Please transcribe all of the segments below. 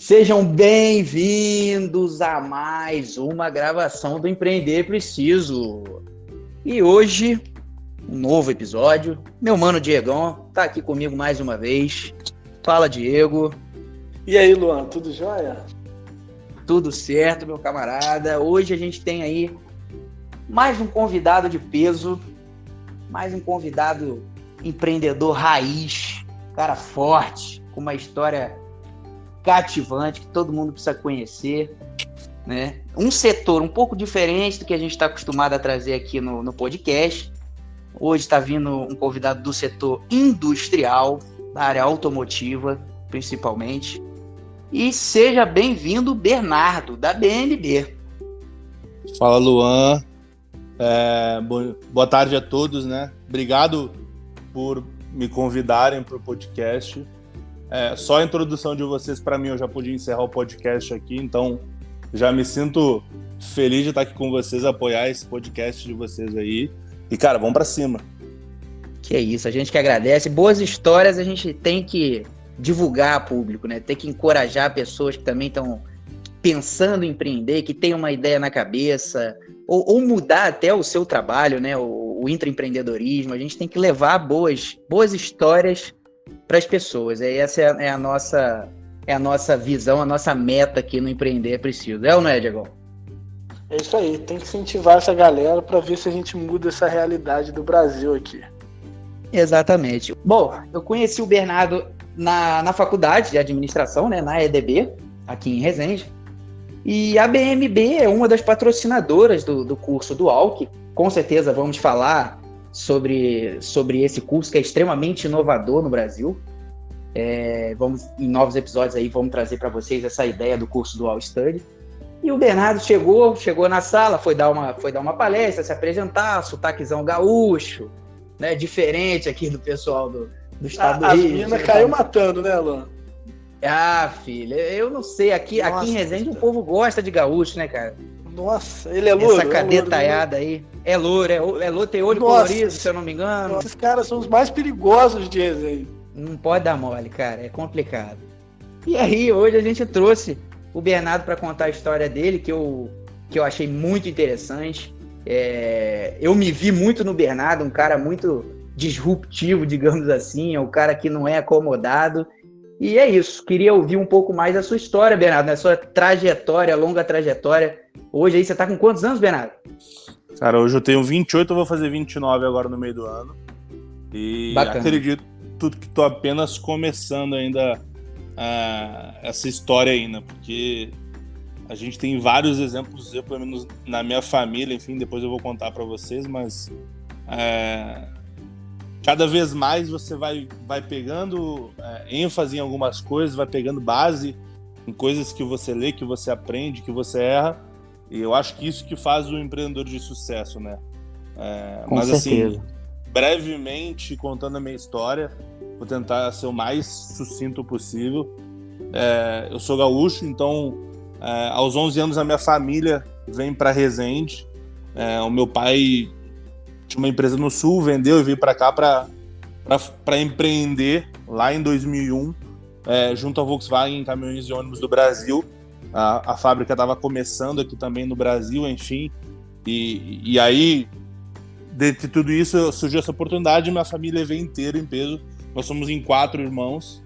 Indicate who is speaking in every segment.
Speaker 1: Sejam bem-vindos a mais uma gravação do Empreender Preciso. E hoje, um novo episódio. Meu mano Diegão tá aqui comigo mais uma vez. Fala, Diego.
Speaker 2: E aí, Luan, tudo jóia?
Speaker 1: Tudo certo, meu camarada. Hoje a gente tem aí mais um convidado de peso, mais um convidado empreendedor raiz, cara forte, com uma história cativante que todo mundo precisa conhecer, né? Um setor um pouco diferente do que a gente está acostumado a trazer aqui no podcast. Hoje está vindo um convidado do setor industrial, da área automotiva, principalmente. E seja bem-vindo, Bernardo, da BMB.
Speaker 3: Fala, Luan. Boa tarde a todos, né? Obrigado por me convidarem para o podcast. Só a introdução de vocês, para mim, eu já podia encerrar o podcast aqui, então já me sinto feliz de estar aqui com vocês, apoiar esse podcast de vocês aí. E, cara, vamos para cima.
Speaker 1: Que é isso, a gente que agradece. Boas histórias a gente tem que divulgar a público, né? Tem que encorajar pessoas que também estão pensando em empreender, que têm uma ideia na cabeça, ou mudar até o seu trabalho, né? O intraempreendedorismo. A gente tem que levar boas histórias para as pessoas. Essa é a nossa visão, a nossa meta aqui no Empreender é Preciso. É ou não é, Diego?
Speaker 2: É isso aí, tem que incentivar essa galera para ver se a gente muda essa realidade do Brasil aqui.
Speaker 1: Exatamente. Bom, eu conheci o Bernardo na faculdade de administração, né, na EDB, aqui em Resende. E a BMB é uma das patrocinadoras do curso do ALC. Com certeza vamos falar sobre esse curso que é extremamente inovador no Brasil. Em novos episódios aí, vamos trazer para vocês essa ideia do curso do All Study. E o Bernardo chegou na sala, foi dar uma palestra, se apresentar, sotaquezão gaúcho, né, diferente aqui do pessoal do estado do Rio.
Speaker 2: A menina caiu matando, né, Luan?
Speaker 1: Ah, filha, eu não sei, aqui em Resende o povo gosta de gaúcho, né, cara?
Speaker 2: Nossa, ele é louro.
Speaker 1: Essa cadetaiada aí. É louro, tem olho colorido, se eu não me engano.
Speaker 2: Esses caras são os mais perigosos de Resende.
Speaker 1: Não pode dar mole, cara, é complicado. E aí, hoje a gente trouxe o Bernardo para contar a história dele, que eu achei muito interessante. Eu me vi muito no Bernardo, um cara muito disruptivo, digamos assim, é um cara que não é acomodado. E é isso, queria ouvir um pouco mais da sua história, Bernardo, da sua trajetória, longa trajetória. Hoje aí você tá com quantos anos, Bernardo?
Speaker 3: Cara, hoje eu tenho 28, eu vou fazer 29 agora no meio do ano. E bacana. Acredito que tô apenas começando ainda essa história ainda, porque a gente tem vários exemplos, eu pelo menos na minha família, enfim, depois eu vou contar para vocês, mas cada vez mais você vai pegando ênfase em algumas coisas, vai pegando base em coisas que você lê, que você aprende, que você erra, e eu acho que isso que faz o empreendedor de sucesso, né? Mas certeza. Assim, brevemente, contando a minha história, vou tentar ser o mais sucinto possível. Eu sou gaúcho, então aos 11 anos a minha família vem para Resende. O meu pai tinha uma empresa no Sul, vendeu e veio para cá para empreender lá em 2001, junto à Volkswagen Caminhões e Ônibus do Brasil. A fábrica estava começando aqui também no Brasil, enfim. E aí, de tudo isso, surgiu essa oportunidade e minha família veio inteira em peso. Nós somos em 4 irmãos.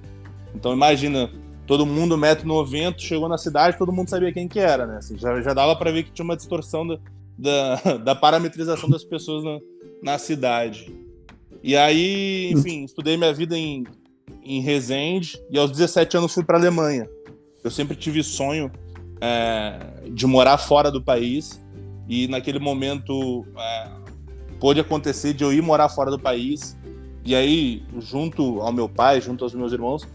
Speaker 3: Então imagina, todo mundo 1,90 m, chegou na cidade, todo mundo sabia quem que era, né? Assim, já dava para ver que tinha uma distorção da parametrização das pessoas na cidade. E aí, enfim, estudei minha vida em Resende e aos 17 anos fui para a Alemanha. Eu sempre tive sonho de morar fora do país e naquele momento pôde acontecer de eu ir morar fora do país. E aí, junto ao meu pai, junto aos meus irmãos,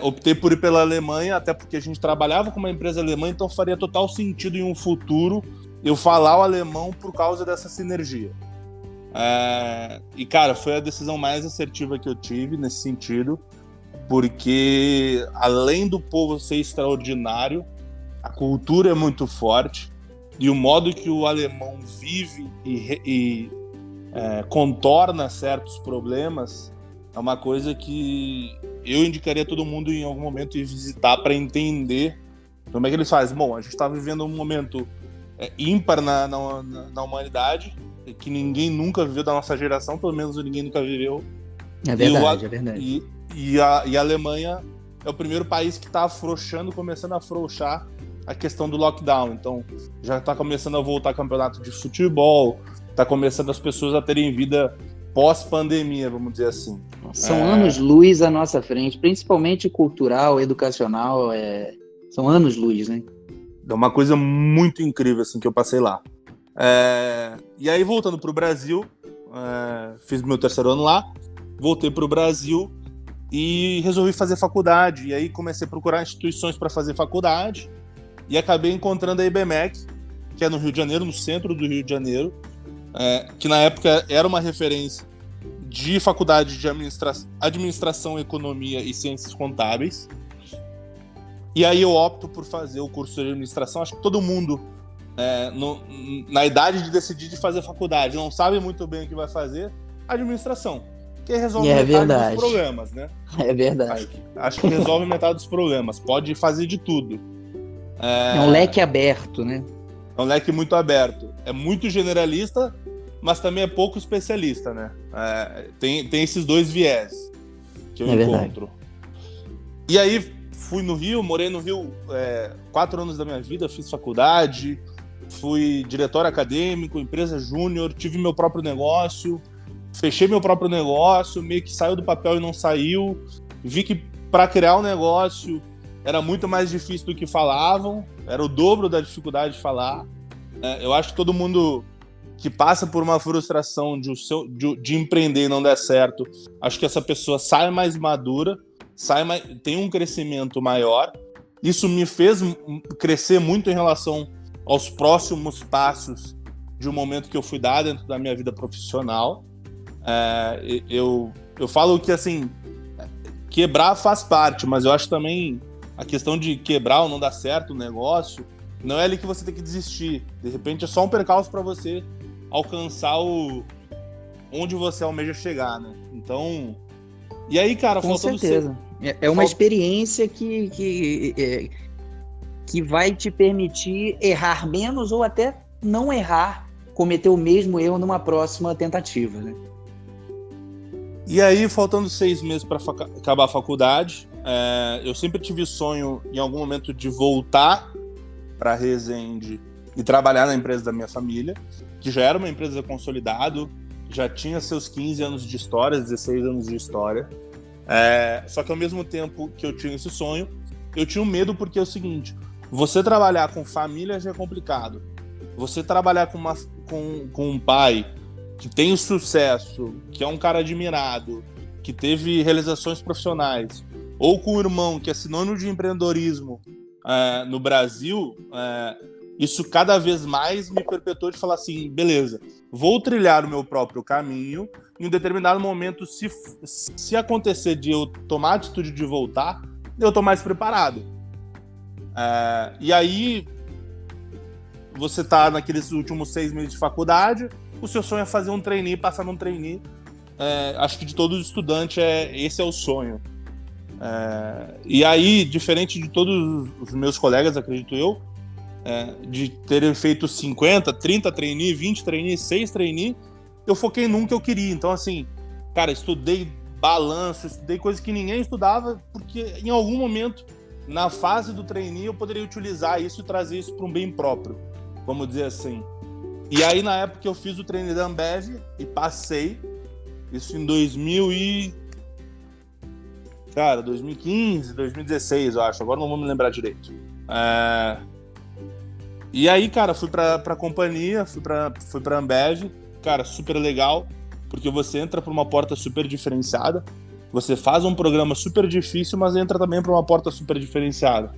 Speaker 3: optei por ir pela Alemanha, até porque a gente trabalhava com uma empresa alemã, então faria total sentido em um futuro eu falar o alemão por causa dessa sinergia. E, cara, foi a decisão mais assertiva que eu tive nesse sentido, porque além do povo ser extraordinário, a cultura é muito forte e o modo que o alemão vive e contorna certos problemas é uma coisa que eu indicaria todo mundo em algum momento ir visitar para entender como é que eles fazem. Bom, a gente está vivendo um momento ímpar na humanidade, que ninguém nunca viveu da nossa geração, pelo menos ninguém nunca viveu.
Speaker 1: É verdade, é verdade.
Speaker 3: E a Alemanha é o primeiro país que está começando a afrouxar a questão do lockdown. Então, já está começando a voltar campeonato de futebol, está começando as pessoas a terem vida pós-pandemia, vamos dizer assim.
Speaker 1: São anos-luz à nossa frente, principalmente cultural, educacional, são anos-luz, né?
Speaker 3: É uma coisa muito incrível, assim, que eu passei lá. E aí, voltando para o Brasil, fiz meu terceiro ano lá, voltei para o Brasil e resolvi fazer faculdade. E aí comecei a procurar instituições para fazer faculdade e acabei encontrando a IBMEC, que é no Rio de Janeiro, no centro do Rio de Janeiro, que na época era uma referência de faculdade de administração, economia e ciências contábeis. E aí eu opto por fazer o curso de administração. Acho que todo mundo, na idade de decidir de fazer faculdade, não sabe muito bem o que vai fazer, administração. Que resolve metade dos problemas, né?
Speaker 1: É verdade.
Speaker 3: Acho que resolve metade dos problemas. Pode fazer de tudo.
Speaker 1: É um leque aberto, né?
Speaker 3: É um leque muito aberto. É muito generalista, mas também é pouco especialista, né? Tem esses dois viés que eu encontro.
Speaker 1: Verdade.
Speaker 3: E aí fui no Rio, morei no Rio 4 anos da minha vida, fiz faculdade, fui diretor acadêmico, empresa júnior, tive meu próprio negócio, fechei meu próprio negócio, meio que saiu do papel e não saiu. Vi que para criar um negócio era muito mais difícil do que falavam, era o dobro da dificuldade de falar. Eu acho que todo mundo que passa por uma frustração de empreender e não der certo, acho que essa pessoa sai mais madura, tem um crescimento maior. Isso me fez crescer muito em relação aos próximos passos de um momento que eu fui dar dentro da minha vida profissional. Eu falo que, assim, quebrar faz parte, mas eu acho também a questão de quebrar ou não dar certo o negócio, não é ali que você tem que desistir. De repente é só um percalço para você alcançar onde você almeja chegar, né? Então, e aí, cara,
Speaker 1: com certeza. É uma experiência que vai te permitir errar menos ou até não errar, cometer o mesmo erro numa próxima tentativa, né?
Speaker 3: E aí, faltando 6 meses para acabar a faculdade, eu sempre tive sonho, em algum momento, de voltar para Resende e trabalhar na empresa da minha família, que já era uma empresa consolidada, já tinha seus 15 anos de história, 16 anos de história. Só que ao mesmo tempo que eu tinha esse sonho, eu tinha um medo, porque é o seguinte: você trabalhar com família já é complicado. Você trabalhar com um pai que tem sucesso, que é um cara admirado, que teve realizações profissionais, ou com um irmão que é sinônimo de empreendedorismo no Brasil, isso cada vez mais me perpetuou de falar assim: beleza, vou trilhar o meu próprio caminho. Em um determinado momento, se acontecer de eu tomar a atitude de voltar, eu tô mais preparado. E aí, você tá naqueles últimos 6 meses de faculdade, o seu sonho é fazer um trainee, passar num trainee. Acho que de todo estudante esse é o sonho. E aí, diferente de todos os meus colegas, acredito eu, de terem feito 50, 30 trainee, 20 trainee, 6 trainee, eu foquei num que eu queria. Então, assim, cara, estudei balanço, estudei coisas que ninguém estudava, porque em algum momento, na fase do trainee, eu poderia utilizar isso e trazer isso para um bem próprio, vamos dizer assim. E aí, na época, eu fiz o trainee da Ambev e passei, isso em 2015, 2016, eu acho. Agora não vou me lembrar direito. E aí, cara, fui pra companhia, fui pra Ambev. Cara, super legal, porque você entra por uma porta super diferenciada. Você faz um programa super difícil, mas entra também por uma porta super diferenciada.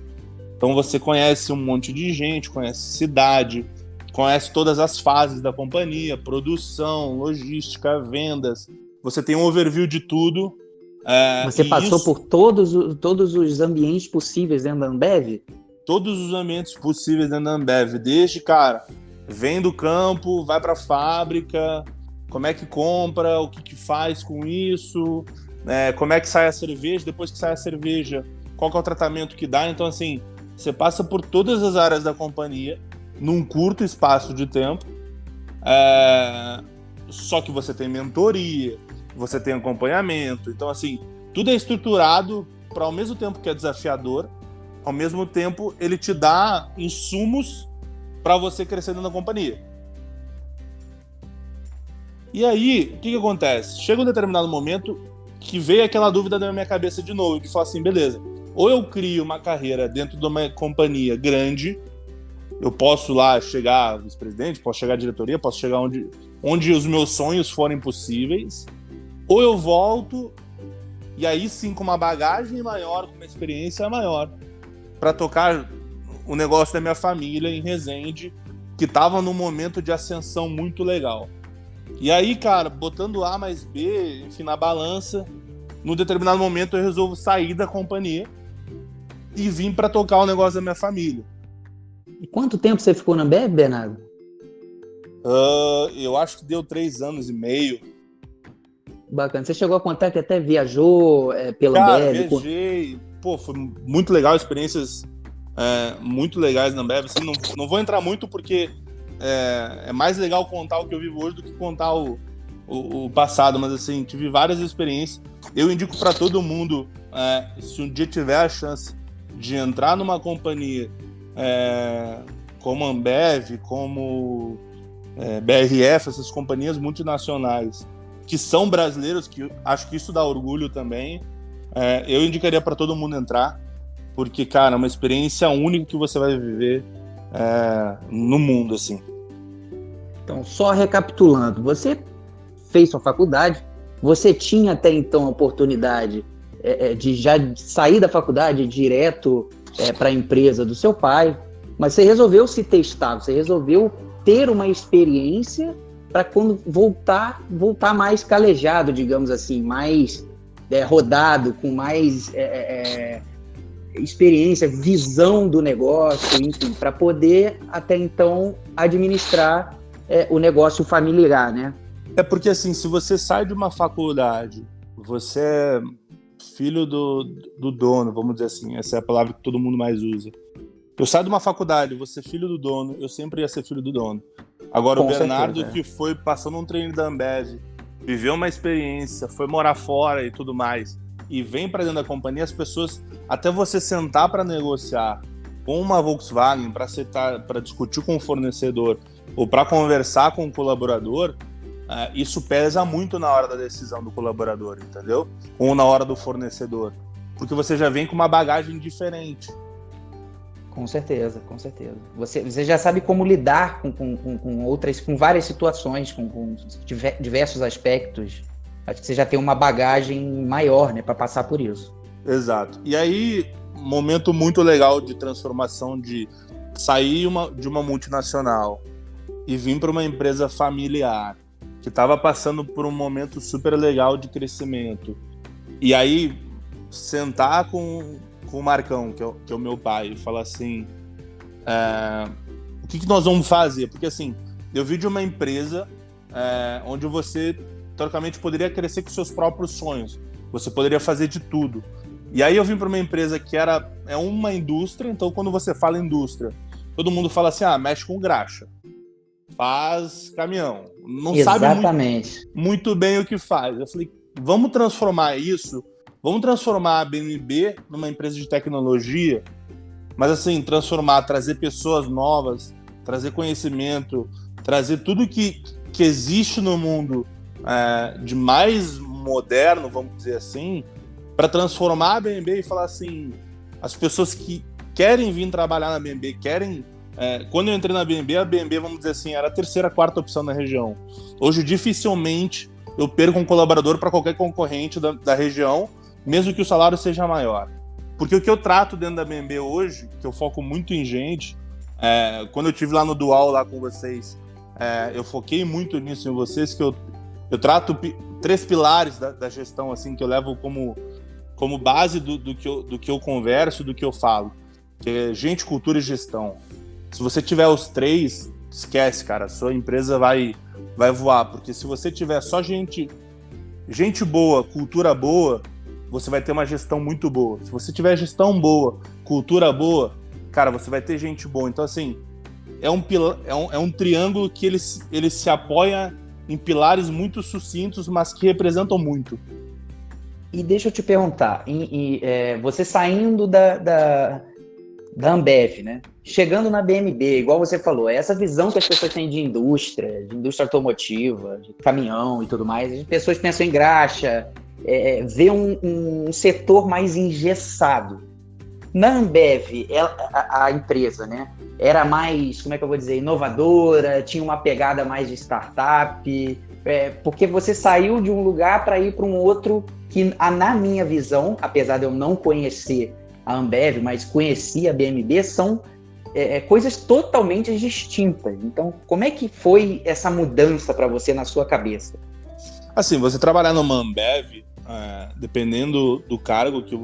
Speaker 3: Então você conhece um monte de gente, conhece cidade, conhece todas as fases da companhia, produção, logística, vendas. Você tem um overview de tudo.
Speaker 1: Você passou por todos os ambientes possíveis dentro da Ambev?
Speaker 3: Todos os ambientes possíveis dentro da Ambev. Desde, cara, vem do campo, vai pra fábrica, como é que compra, o que faz com isso. como é que sai a cerveja, depois que sai a cerveja, qual que é o tratamento que dá. Então, assim, você passa por todas as áreas da companhia num curto espaço de tempo, só que você tem mentoria, você tem acompanhamento. Então, assim, tudo é estruturado para, ao mesmo tempo que é desafiador, ao mesmo tempo ele te dá insumos para você crescer dentro da companhia. E aí, o que acontece? Chega um determinado momento que veio aquela dúvida na minha cabeça de novo, que fala assim, beleza, ou eu crio uma carreira dentro de uma companhia grande, eu posso lá chegar vice-presidente, posso chegar à diretoria, posso chegar onde os meus sonhos forem possíveis, ou eu volto, e aí sim com uma bagagem maior, com uma experiência maior, para tocar o negócio da minha família em Resende, que estava num momento de ascensão muito legal. E aí, cara, botando A mais B, enfim, na balança, num determinado momento eu resolvo sair da companhia e vim para tocar o negócio da minha família.
Speaker 1: E quanto tempo você ficou na Ambev, Bernardo?
Speaker 3: Eu acho que deu 3 anos e meio.
Speaker 1: Bacana. Você chegou a contar que até viajou pela Ambev?
Speaker 3: Viajei. Pô, foi muito legal, experiências muito legais na Ambev. Assim, não vou entrar muito porque é mais legal contar o que eu vivo hoje do que contar o passado, mas assim, tive várias experiências. Eu indico para todo mundo, se um dia tiver a chance de entrar numa companhia como Ambev, como BRF, essas companhias multinacionais que são brasileiros, que acho que isso dá orgulho também, eu indicaria para todo mundo entrar, porque, cara, é uma experiência única que você vai viver no mundo, assim.
Speaker 1: Então, só recapitulando, você fez sua faculdade, você tinha até então a oportunidade de já sair da faculdade direto para a empresa do seu pai, mas você resolveu se testar, você resolveu ter uma experiência para quando voltar mais calejado, digamos assim, mais rodado, com mais experiência, visão do negócio, enfim, para poder até então administrar o negócio familiar, né?
Speaker 3: Porque assim, se você sai de uma faculdade, você é filho do dono, vamos dizer assim, essa é a palavra que todo mundo mais usa. Eu saio de uma faculdade, você é filho do dono, eu sempre ia ser filho do dono. Agora, o Bernardo, que foi passando um treino da Ambev, viveu uma experiência, foi morar fora e tudo mais, e vem para dentro da companhia, as pessoas, até você sentar para negociar com uma Volkswagen, para discutir com o fornecedor, ou para conversar com o colaborador, isso pesa muito na hora da decisão do colaborador, entendeu? Ou na hora do fornecedor. Porque você já vem com uma bagagem diferente.
Speaker 1: Com certeza, com certeza. Você já sabe como lidar com várias situações, com diversos aspectos. Acho que você já tem uma bagagem maior, né, para passar por isso.
Speaker 3: Exato. E aí, momento muito legal de transformação, de sair de uma multinacional e vir para uma empresa familiar, que estava passando por um momento super legal de crescimento. E aí, sentar com o Marcão, que é o meu pai, e falar assim, o que nós vamos fazer? Porque assim, eu vi de uma empresa onde você, teoricamente, poderia crescer com seus próprios sonhos. Você poderia fazer de tudo. E aí eu vim para uma empresa que é uma indústria, então quando você fala indústria, todo mundo fala assim, mexe com graxa, faz caminhão, não
Speaker 1: Exatamente.
Speaker 3: sabe muito bem o que faz. Eu falei, vamos transformar isso, vamos transformar a BMB numa empresa de tecnologia, mas assim, trazer pessoas novas, trazer conhecimento, trazer tudo que existe no mundo de mais moderno, vamos dizer assim, para transformar a BMB e falar assim, as pessoas que querem vir trabalhar na BMB, querem... quando eu entrei na BMB, a BMB, vamos dizer assim, era a 3ª, 4ª opção na região. Hoje, dificilmente, eu perco um colaborador para qualquer concorrente da região, mesmo que o salário seja maior. Porque o que eu trato dentro da BMB hoje, que eu foco muito em gente, quando eu estive lá no Dual, lá com vocês, eu foquei muito nisso em vocês, que eu trato 3 pilares da gestão, assim, que eu levo como base do que eu converso, do que eu falo, que é gente, cultura e gestão. Se você tiver os 3, esquece, cara, a sua empresa vai voar, porque se você tiver só gente gente boa, cultura boa, você vai ter uma gestão muito boa. Se você tiver gestão boa, cultura boa, cara, você vai ter gente boa. Então, assim, é um triângulo que ele se apoia em pilares muito sucintos, mas que representam muito.
Speaker 1: E deixa eu te perguntar, você saindo da Ambev, né? Chegando na BMB, igual você falou, essa visão que as pessoas têm de indústria automotiva, de caminhão e tudo mais, as pessoas pensam em graxa, vê um setor mais engessado. Na Ambev, a empresa, né, era mais, como é que eu vou dizer, inovadora, tinha uma pegada mais de startup, porque você saiu de um lugar para ir para um outro que, na minha visão, apesar de eu não conhecer a Ambev, mas conheci a BMB, são coisas totalmente distintas. Então, como é que foi essa mudança para você na sua cabeça?
Speaker 3: Assim, você trabalhar numa Ambev, dependendo do cargo que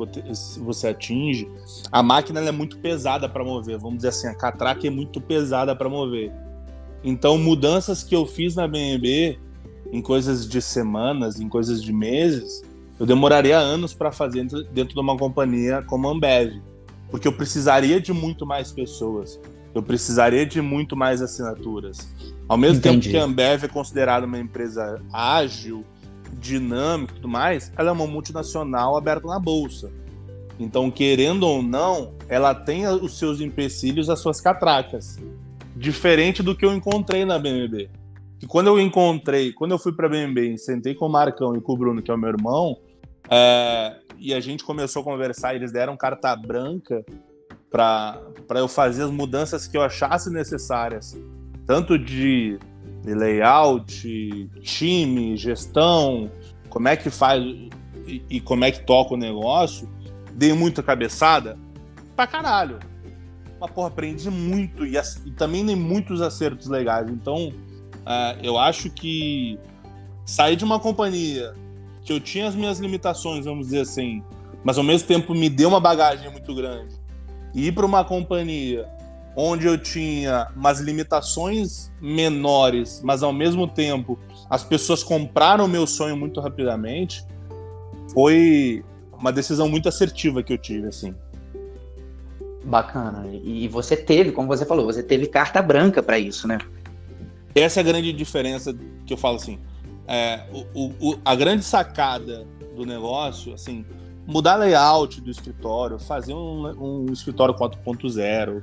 Speaker 3: você atinge, a máquina ela é muito pesada para mover. Vamos dizer assim, a catraca é muito pesada para mover. Então, mudanças que eu fiz na BMB, em coisas de semanas, em coisas de meses, eu demoraria anos para fazer dentro de uma companhia como a Ambev, porque eu precisaria de muito mais pessoas, eu precisaria de muito mais assinaturas. Ao mesmo tempo que a Ambev é considerada uma empresa ágil, dinâmica e tudo mais, ela é uma multinacional aberta na bolsa. Então, querendo ou não, ela tem os seus empecilhos, as suas catracas. Diferente do que eu encontrei na BMB. Que quando eu fui pra BMB, sentei com o Marcão e com o Bruno, que é o meu irmão, e a gente começou a conversar, eles deram carta branca para eu fazer as mudanças que eu achasse necessárias, tanto de layout, time, gestão, como é que faz e como é que toca o negócio. Dei muita cabeçada pra caralho. Mas, porra, aprendi muito e também tem muitos acertos legais. Então, eu acho que sair de uma companhia que eu tinha as minhas limitações, vamos dizer assim, mas ao mesmo tempo me deu uma bagagem muito grande, e ir para uma companhia onde eu tinha umas limitações menores, mas ao mesmo tempo as pessoas compraram o meu sonho muito rapidamente, foi uma decisão muito assertiva que eu tive, assim.
Speaker 1: Bacana. E você teve, como você falou, você teve carta branca para isso, né?
Speaker 3: Essa é a grande diferença que eu falo assim. A grande sacada do negócio, assim, mudar layout do escritório, fazer um escritório 4.0,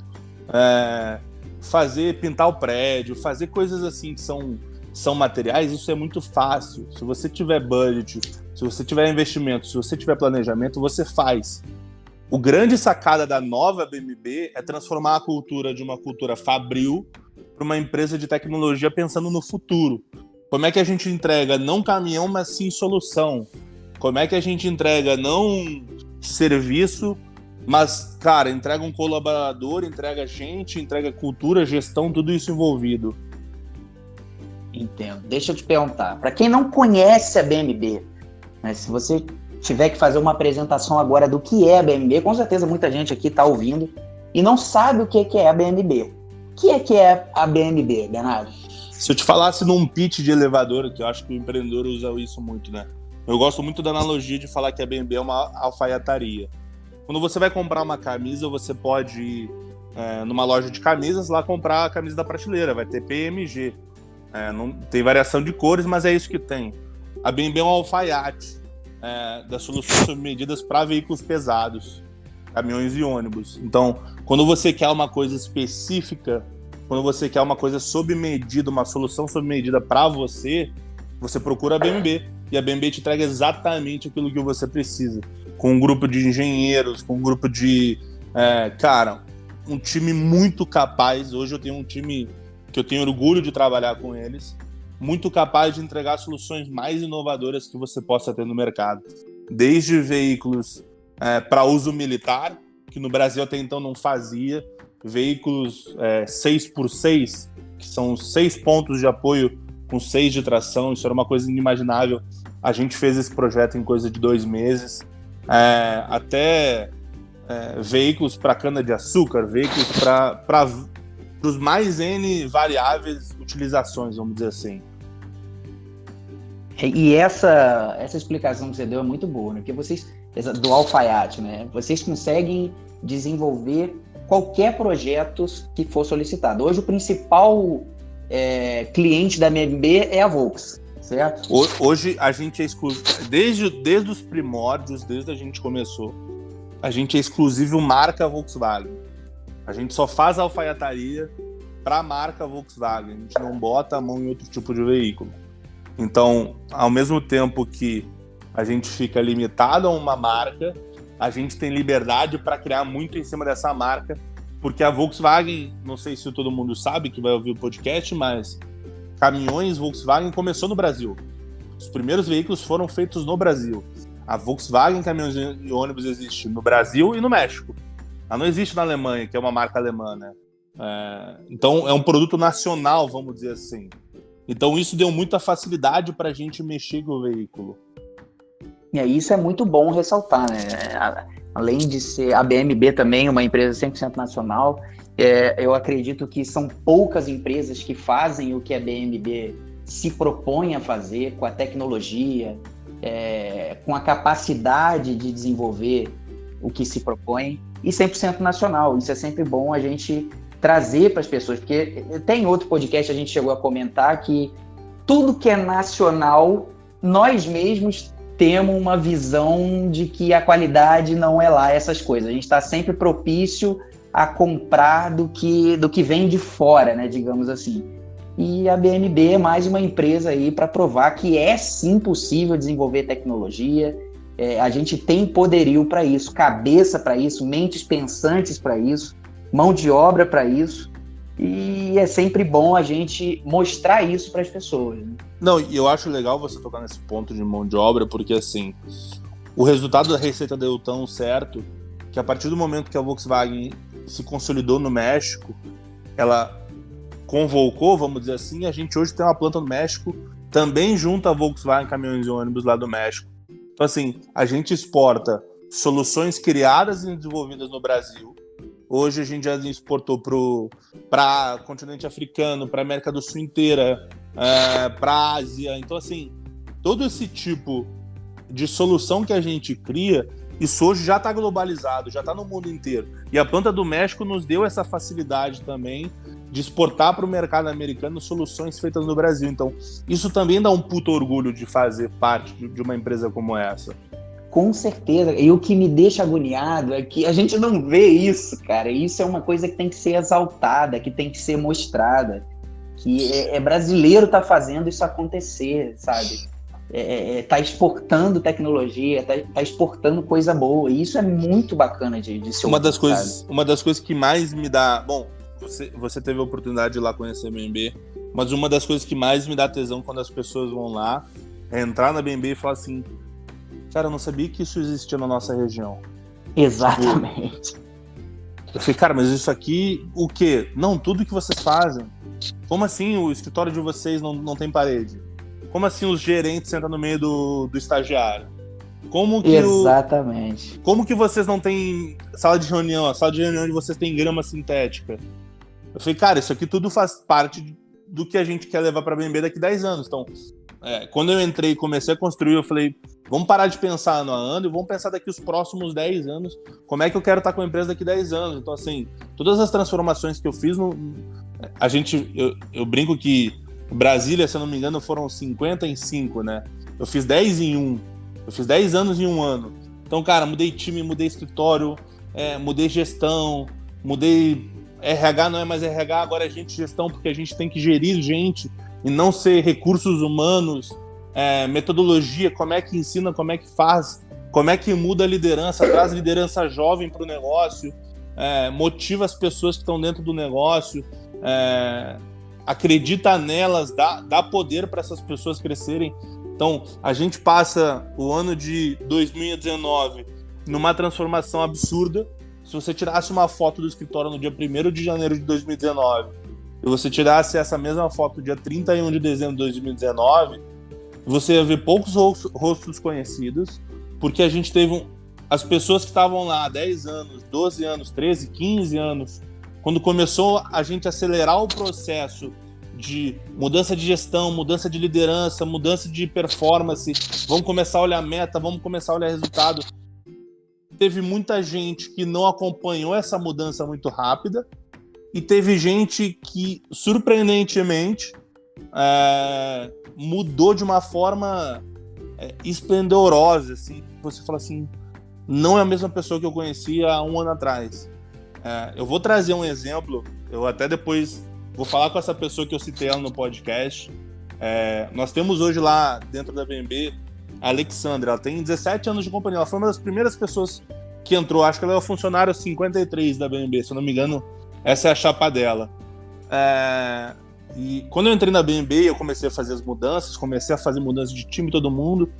Speaker 3: pintar o prédio, fazer coisas assim que são materiais, isso é muito fácil. Se você tiver budget, se você tiver investimento, se você tiver planejamento, você faz. O grande sacada da nova BMB é transformar a cultura de uma cultura fabril para uma empresa de tecnologia pensando no futuro. Como é que a gente entrega não caminhão, mas sim solução? Como é que a gente entrega não serviço, mas, cara, entrega um colaborador, entrega gente, entrega cultura, gestão, tudo isso envolvido.
Speaker 1: Entendo. Deixa eu te perguntar, para quem não conhece a BMB, né, se você tiver que fazer uma apresentação agora do que é a BMB, com certeza muita gente aqui está ouvindo e não sabe o que é a BMB. O que é a BMB, Bernardo?
Speaker 3: Se eu te falasse num pitch de elevador, que eu acho que o empreendedor usa isso muito, né? Eu gosto muito da analogia de falar que a BMB é uma alfaiataria. Quando você vai comprar uma camisa, você pode ir numa loja de camisas lá comprar a camisa da prateleira, vai ter PMG. Não tem variação de cores, mas é isso que tem. A BMB é um alfaiate das soluções sob medidas para veículos pesados, caminhões e ônibus. Então, quando você quer uma coisa específica, quando você quer uma coisa sob medida, uma solução sob medida para você, você procura a BMB. E a BMB te entrega exatamente aquilo que você precisa. Com um grupo de engenheiros, com um grupo de... um time muito capaz. Hoje eu tenho um time que eu tenho orgulho de trabalhar com eles, muito capaz de entregar soluções mais inovadoras que você possa ter no mercado. Desde veículos para uso militar, que no Brasil até então não fazia, veículos 6x6, que são 6 pontos de apoio com 6 de tração, isso era uma coisa inimaginável. A gente fez esse projeto em coisa de 2 meses. Até veículos para cana-de-açúcar, veículos para os mais N variáveis utilizações, vamos dizer assim.
Speaker 1: E essa explicação que você deu é muito boa, né? Porque vocês, do alfaiate, né? Vocês conseguem desenvolver qualquer projeto que for solicitado. Hoje o principal cliente da BMB é a Volks, certo?
Speaker 3: Hoje a gente é exclusivo, desde os primórdios, desde a gente começou, a gente é exclusivo marca Volkswagen. A gente só faz alfaiataria para a marca Volkswagen, a gente não bota a mão em outro tipo de veículo. Então, ao mesmo tempo que a gente fica limitado a uma marca, a gente tem liberdade para criar muito em cima dessa marca, porque a Volkswagen, não sei se todo mundo sabe que vai ouvir o podcast, mas caminhões Volkswagen começou no Brasil. Os primeiros veículos foram feitos no Brasil. A Volkswagen Caminhões e Ônibus existe no Brasil e no México. Ela não existe na Alemanha, que é uma marca alemã, né? Então, é um produto nacional, vamos dizer assim. Então isso deu muita facilidade para a gente mexer com o veículo.
Speaker 1: E aí isso é muito bom ressaltar, né? Além de ser a BMB também uma empresa 100% nacional, eu acredito que são poucas empresas que fazem o que a BMB se propõe a fazer com a tecnologia, com a capacidade de desenvolver o que se propõe, e 100% nacional. Isso é sempre bom a gente trazer para as pessoas, porque tem outro podcast, a gente chegou a comentar que tudo que é nacional, nós mesmos temos uma visão de que a qualidade não é lá essas coisas. A gente está sempre propício a comprar do que vem de fora, né, digamos assim. E a BMB é mais uma empresa aí para provar que é sim possível desenvolver tecnologia. A gente tem poderio para isso, cabeça para isso, mentes pensantes para isso, mão de obra para isso, e é sempre bom a gente mostrar isso para as pessoas, né?
Speaker 3: Não, e eu acho legal você tocar nesse ponto de mão de obra, porque assim, o resultado da receita deu tão certo que a partir do momento que a Volkswagen se consolidou no México, ela convocou, vamos dizer assim, a gente hoje tem uma planta no México, também junto à Volkswagen Caminhões e Ônibus lá do México. Então assim, a gente exporta soluções criadas e desenvolvidas no Brasil. Hoje a gente já exportou para continente africano, para América do Sul inteira, para a Ásia. Então, assim, todo esse tipo de solução que a gente cria, isso hoje já está globalizado, já está no mundo inteiro. E a planta do México nos deu essa facilidade também de exportar para o mercado americano soluções feitas no Brasil. Então, isso também dá um puto orgulho de fazer parte de uma empresa como essa.
Speaker 1: Com certeza, e o que me deixa agoniado é que a gente não vê isso, cara. Isso é uma coisa que tem que ser exaltada, que tem que ser mostrada, que brasileiro tá fazendo isso acontecer, sabe? Tá exportando tecnologia, tá exportando coisa boa, e isso é muito bacana de ser
Speaker 3: uma das coisas que mais me dá... Bom, você teve a oportunidade de ir lá conhecer a BMB, mas uma das coisas que mais me dá tesão quando as pessoas vão lá é entrar na BMB e falar assim: cara, eu não sabia que isso existia na nossa região.
Speaker 1: Exatamente.
Speaker 3: Eu falei, cara, mas isso aqui, o quê? Não, tudo que vocês fazem. Como assim o escritório de vocês não tem parede? Como assim os gerentes sentam no meio do estagiário?
Speaker 1: Exatamente.
Speaker 3: Como que vocês não têm sala de reunião? A sala de reunião de vocês tem grama sintética. Eu falei, cara, isso aqui tudo faz parte do que a gente quer levar para a BMB daqui 10 anos. Então, quando eu entrei e comecei a construir, eu falei, vamos parar de pensar no ano e vamos pensar daqui os próximos 10 anos, como é que eu quero estar com a empresa daqui 10 anos. Então, assim, todas as transformações que eu fiz, eu brinco que Brasília, se eu não me engano, foram 50 em 5, né? Eu fiz 10 em 1. Eu fiz 10 anos em 1 ano. Então, cara, mudei time, mudei escritório, mudei gestão, mudei... RH não é mais RH, agora é gente gestão, porque a gente tem que gerir gente e não ser recursos humanos, metodologia, como é que ensina, como é que faz, como é que muda a liderança, traz liderança jovem para o negócio, motiva as pessoas que estão dentro do negócio, acredita nelas, dá poder para essas pessoas crescerem. Então, a gente passa o ano de 2019 numa transformação absurda. Se você tirasse uma foto do escritório no dia 1º de janeiro de 2019 e você tirasse essa mesma foto no dia 31 de dezembro de 2019, você ia ver poucos rostos conhecidos, porque a gente teve as pessoas que estavam lá há 10 anos, 12 anos, 13, 15 anos, quando começou a gente acelerar o processo de mudança de gestão, mudança de liderança, mudança de performance, vamos começar a olhar meta, vamos começar a olhar resultado. Teve muita gente que não acompanhou essa mudança muito rápida e teve gente que, surpreendentemente, mudou de uma forma esplendorosa, assim. Você fala assim, não é a mesma pessoa que eu conhecia há um ano atrás. Eu vou trazer um exemplo, eu até depois vou falar com essa pessoa que eu citei ela no podcast. Nós temos hoje lá dentro da BMB a Alexandra, ela tem 17 anos de companhia, ela foi uma das primeiras pessoas que entrou, acho que ela é o funcionário 53 da BMB, se eu não me engano, essa é a chapa dela. E quando eu entrei na BMB, eu comecei a fazer as mudanças, comecei a fazer mudanças de time, todo mundo.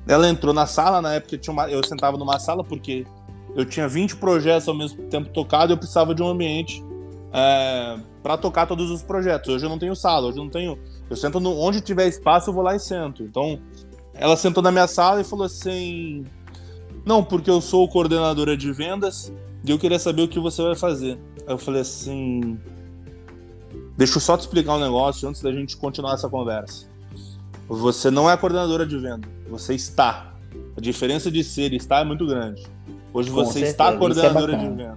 Speaker 3: Ela entrou na sala, na época eu sentava numa sala porque eu tinha 20 projetos ao mesmo tempo tocado e eu precisava de um ambiente para tocar todos os projetos. Hoje eu não tenho sala, eu sento onde tiver espaço, eu vou lá e sento. Então, ela sentou na minha sala e falou assim, não, porque eu sou coordenadora de vendas e eu queria saber o que você vai fazer. Aí eu falei assim, deixa eu só te explicar um negócio antes da gente continuar essa conversa. Você não é coordenadora de venda, você está. A diferença de ser e estar é muito grande. Hoje você está coordenadora de venda.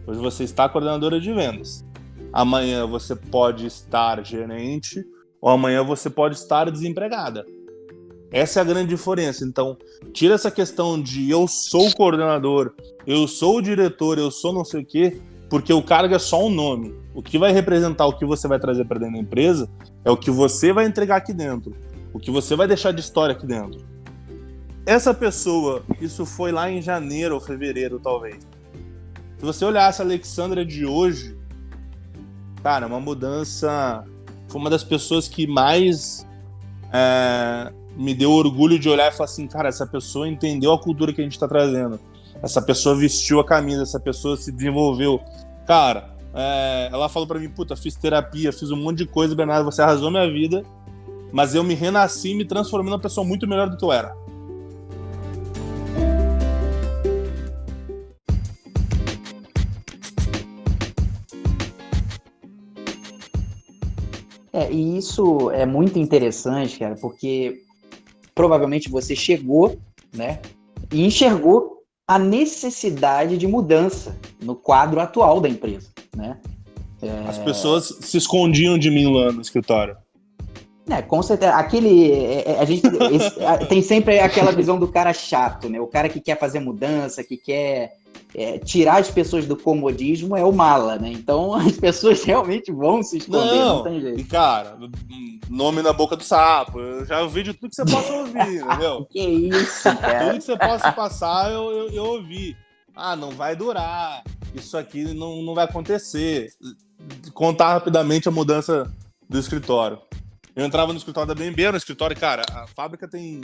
Speaker 3: Hoje você está coordenadora de vendas. Amanhã você pode estar gerente ou amanhã você pode estar desempregada. Essa é a grande diferença. Então, tira essa questão de eu sou coordenador, eu sou o diretor, eu sou não sei o quê, porque o cargo é só um nome. O que vai representar o que você vai trazer para dentro da empresa é o que você vai entregar aqui dentro, o que você vai deixar de história aqui dentro. Essa pessoa, isso foi lá em janeiro ou fevereiro, talvez. Se você olhasse a Alexandra de hoje, cara, uma mudança. Foi uma das pessoas que mais me deu orgulho de olhar e falar assim, cara, essa pessoa entendeu a cultura que a gente está trazendo. Essa pessoa vestiu a camisa, essa pessoa se desenvolveu. Cara, ela falou pra mim, puta, fiz terapia, fiz um monte de coisa, Bernardo, você arrasou minha vida, mas eu me renasci, me transformei numa pessoa muito melhor do que eu era.
Speaker 1: E isso é muito interessante, cara, porque provavelmente você chegou, né, e enxergou a necessidade de mudança no quadro atual da empresa, né?
Speaker 3: As pessoas se escondiam de mim lá no escritório.
Speaker 1: Com certeza. Tem sempre aquela visão do cara chato, né? O cara que quer fazer mudança, que quer tirar as pessoas do comodismo é o mala, né? Então as pessoas realmente vão se esconder, não tem jeito.
Speaker 3: E cara, nome na boca do sapo, eu já ouvi de tudo que você possa ouvir, entendeu?
Speaker 1: Que isso, cara.
Speaker 3: Tudo que você possa passar, eu ouvi. Não vai durar, isso aqui não vai acontecer. Contar rapidamente a mudança do escritório. Eu entrava no escritório da BMB, no escritório, cara, a fábrica tem...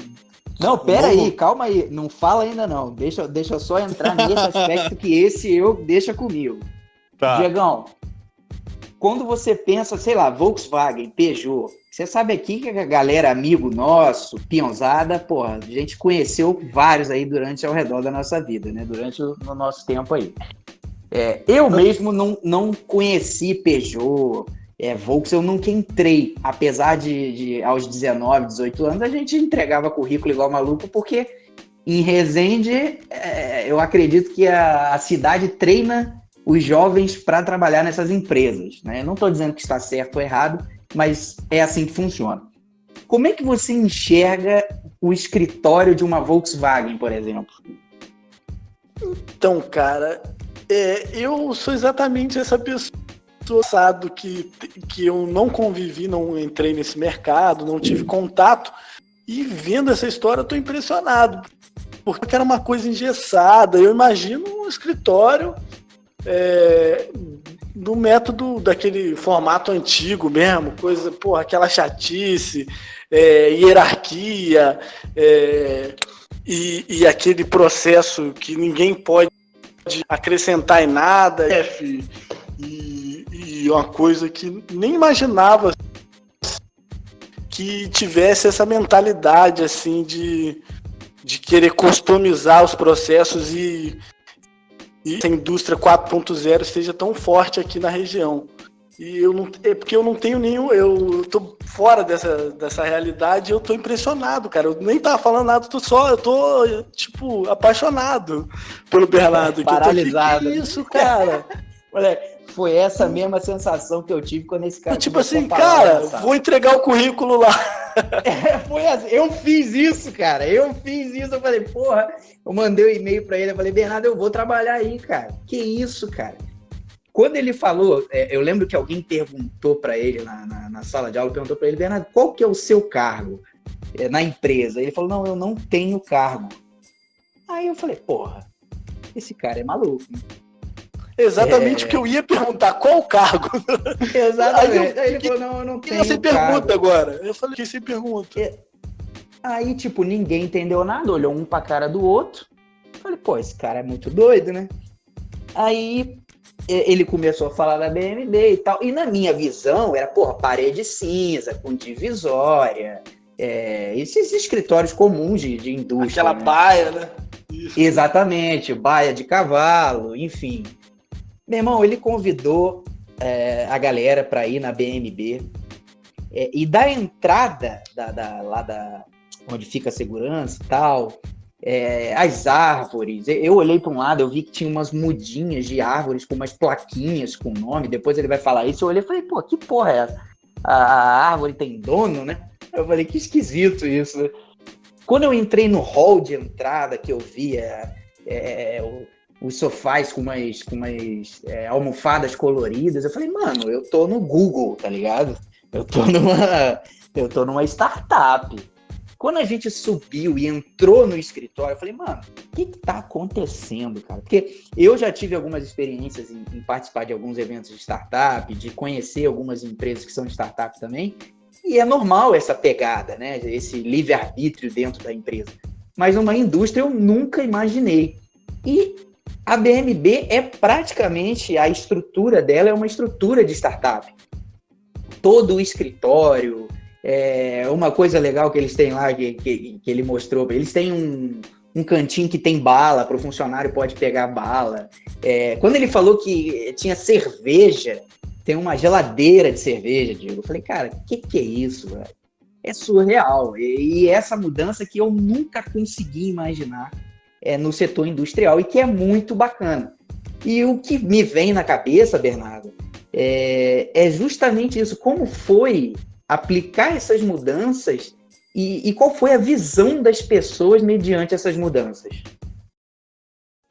Speaker 1: Não, pera aí, calma aí, não fala ainda não, deixa eu só entrar nesse aspecto que deixa comigo.
Speaker 3: Tá.
Speaker 1: Diegão, quando você pensa, sei lá, Volkswagen, Peugeot, você sabe aqui que a galera, amigo nosso, peãozada, porra, a gente conheceu vários aí ao redor da nossa vida, né, durante o nosso tempo aí. Eu mesmo não conheci Peugeot, Volkswagen, eu nunca entrei, apesar de aos 19, 18 anos, a gente entregava currículo igual maluco, porque em Resende, eu acredito que a cidade treina os jovens para trabalhar nessas empresas, né? Eu não estou dizendo que está certo ou errado, mas é assim que funciona. Como é que você enxerga o escritório de uma Volkswagen, por exemplo?
Speaker 2: Então, cara, eu sou exatamente essa pessoa que eu não convivi, não entrei nesse mercado, não tive contato, e vendo essa história eu tô impressionado, porque era uma coisa engessada. Eu imagino um escritório no método daquele formato antigo mesmo, coisa, aquela chatice, hierarquia, e aquele processo que ninguém pode acrescentar em nada, e uma coisa que nem imaginava que tivesse essa mentalidade assim de querer customizar os processos e a indústria 4.0 esteja tão forte aqui na região. E eu não, é porque eu não tenho nenhum. Eu tô fora dessa realidade, eu tô impressionado, cara. Eu nem tava falando nada, eu tô tipo, apaixonado pelo Bernardo.
Speaker 1: Paralisado.
Speaker 2: Que isso, cara?
Speaker 1: Olha, foi essa mesma sensação que eu tive quando esse cara.
Speaker 2: Tipo assim, cara, vou entregar o currículo lá.
Speaker 1: Foi assim, eu fiz isso, cara. Eu falei, porra, eu mandei um e-mail pra ele, eu falei, Bernardo, eu vou trabalhar aí, cara. Que isso, cara? Quando ele falou, eu lembro que alguém perguntou pra ele na sala de aula, perguntou pra ele, Bernardo, qual que é o seu cargo na empresa? Ele falou, não, eu não tenho cargo. Aí eu falei, porra, esse cara é maluco.
Speaker 2: Exatamente o que eu ia perguntar, qual o cargo?
Speaker 1: Exatamente. Aí ele falou, não, eu não tenho
Speaker 2: você pergunta agora. Eu falei, que você pergunta?
Speaker 1: Aí, tipo, ninguém entendeu nada, olhou um pra cara do outro. Falei, pô, esse cara é muito doido, né? Aí ele começou a falar da BMB e tal. E na minha visão, era, porra, parede cinza, com divisória. Esses escritórios comuns de indústria.
Speaker 2: Aquela baia, né?
Speaker 1: Isso. Exatamente, baia de cavalo, enfim. Meu irmão, ele convidou a galera para ir na BMB. E da entrada lá onde fica a segurança e tal, as árvores. Eu olhei para um lado, eu vi que tinha umas mudinhas de árvores com umas plaquinhas com nome. Depois ele vai falar isso. Eu olhei e falei, pô, que porra é essa? A árvore tem dono, né? Eu falei, que esquisito isso, né? Quando eu entrei no hall de entrada, que eu via os sofás com umas almofadas coloridas, eu falei, mano, eu tô no Google, tá ligado? Eu tô numa startup. Quando a gente subiu e entrou no escritório, eu falei, mano, o que tá acontecendo, cara? Porque eu já tive algumas experiências em participar de alguns eventos de startup, de conhecer algumas empresas que são de startup também, e é normal essa pegada, né? Esse livre-arbítrio dentro da empresa. Mas numa indústria eu nunca imaginei. E a BMB é praticamente, a estrutura dela é uma estrutura de startup. Todo o escritório, uma coisa legal que eles têm lá, que ele mostrou, eles têm um cantinho que tem bala, para o funcionário pode pegar bala. Quando ele falou que tinha cerveja, tem uma geladeira de cerveja, Diego. Eu falei, cara, que é isso, velho? É surreal. E essa mudança que eu nunca consegui imaginar no setor industrial e que é muito bacana. E o que me vem na cabeça, Bernardo, é justamente isso. Como foi aplicar essas mudanças e qual foi a visão das pessoas mediante essas mudanças?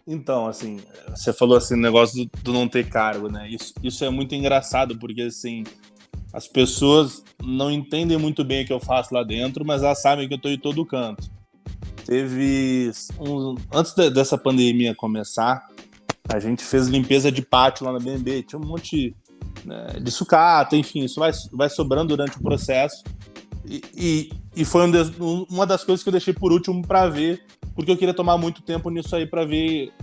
Speaker 3: Então, assim, você falou assim, o negócio do não ter cargo, né? Isso é muito engraçado, porque, assim, as pessoas não entendem muito bem o que eu faço lá dentro, mas elas sabem que eu estou em todo canto. Antes dessa pandemia começar, a gente fez limpeza de pátio lá na BMB, tinha um monte, né, de sucata, enfim, isso vai sobrando durante o processo. E foi uma das coisas que eu deixei por último para ver, porque eu queria tomar muito tempo nisso aí para ver.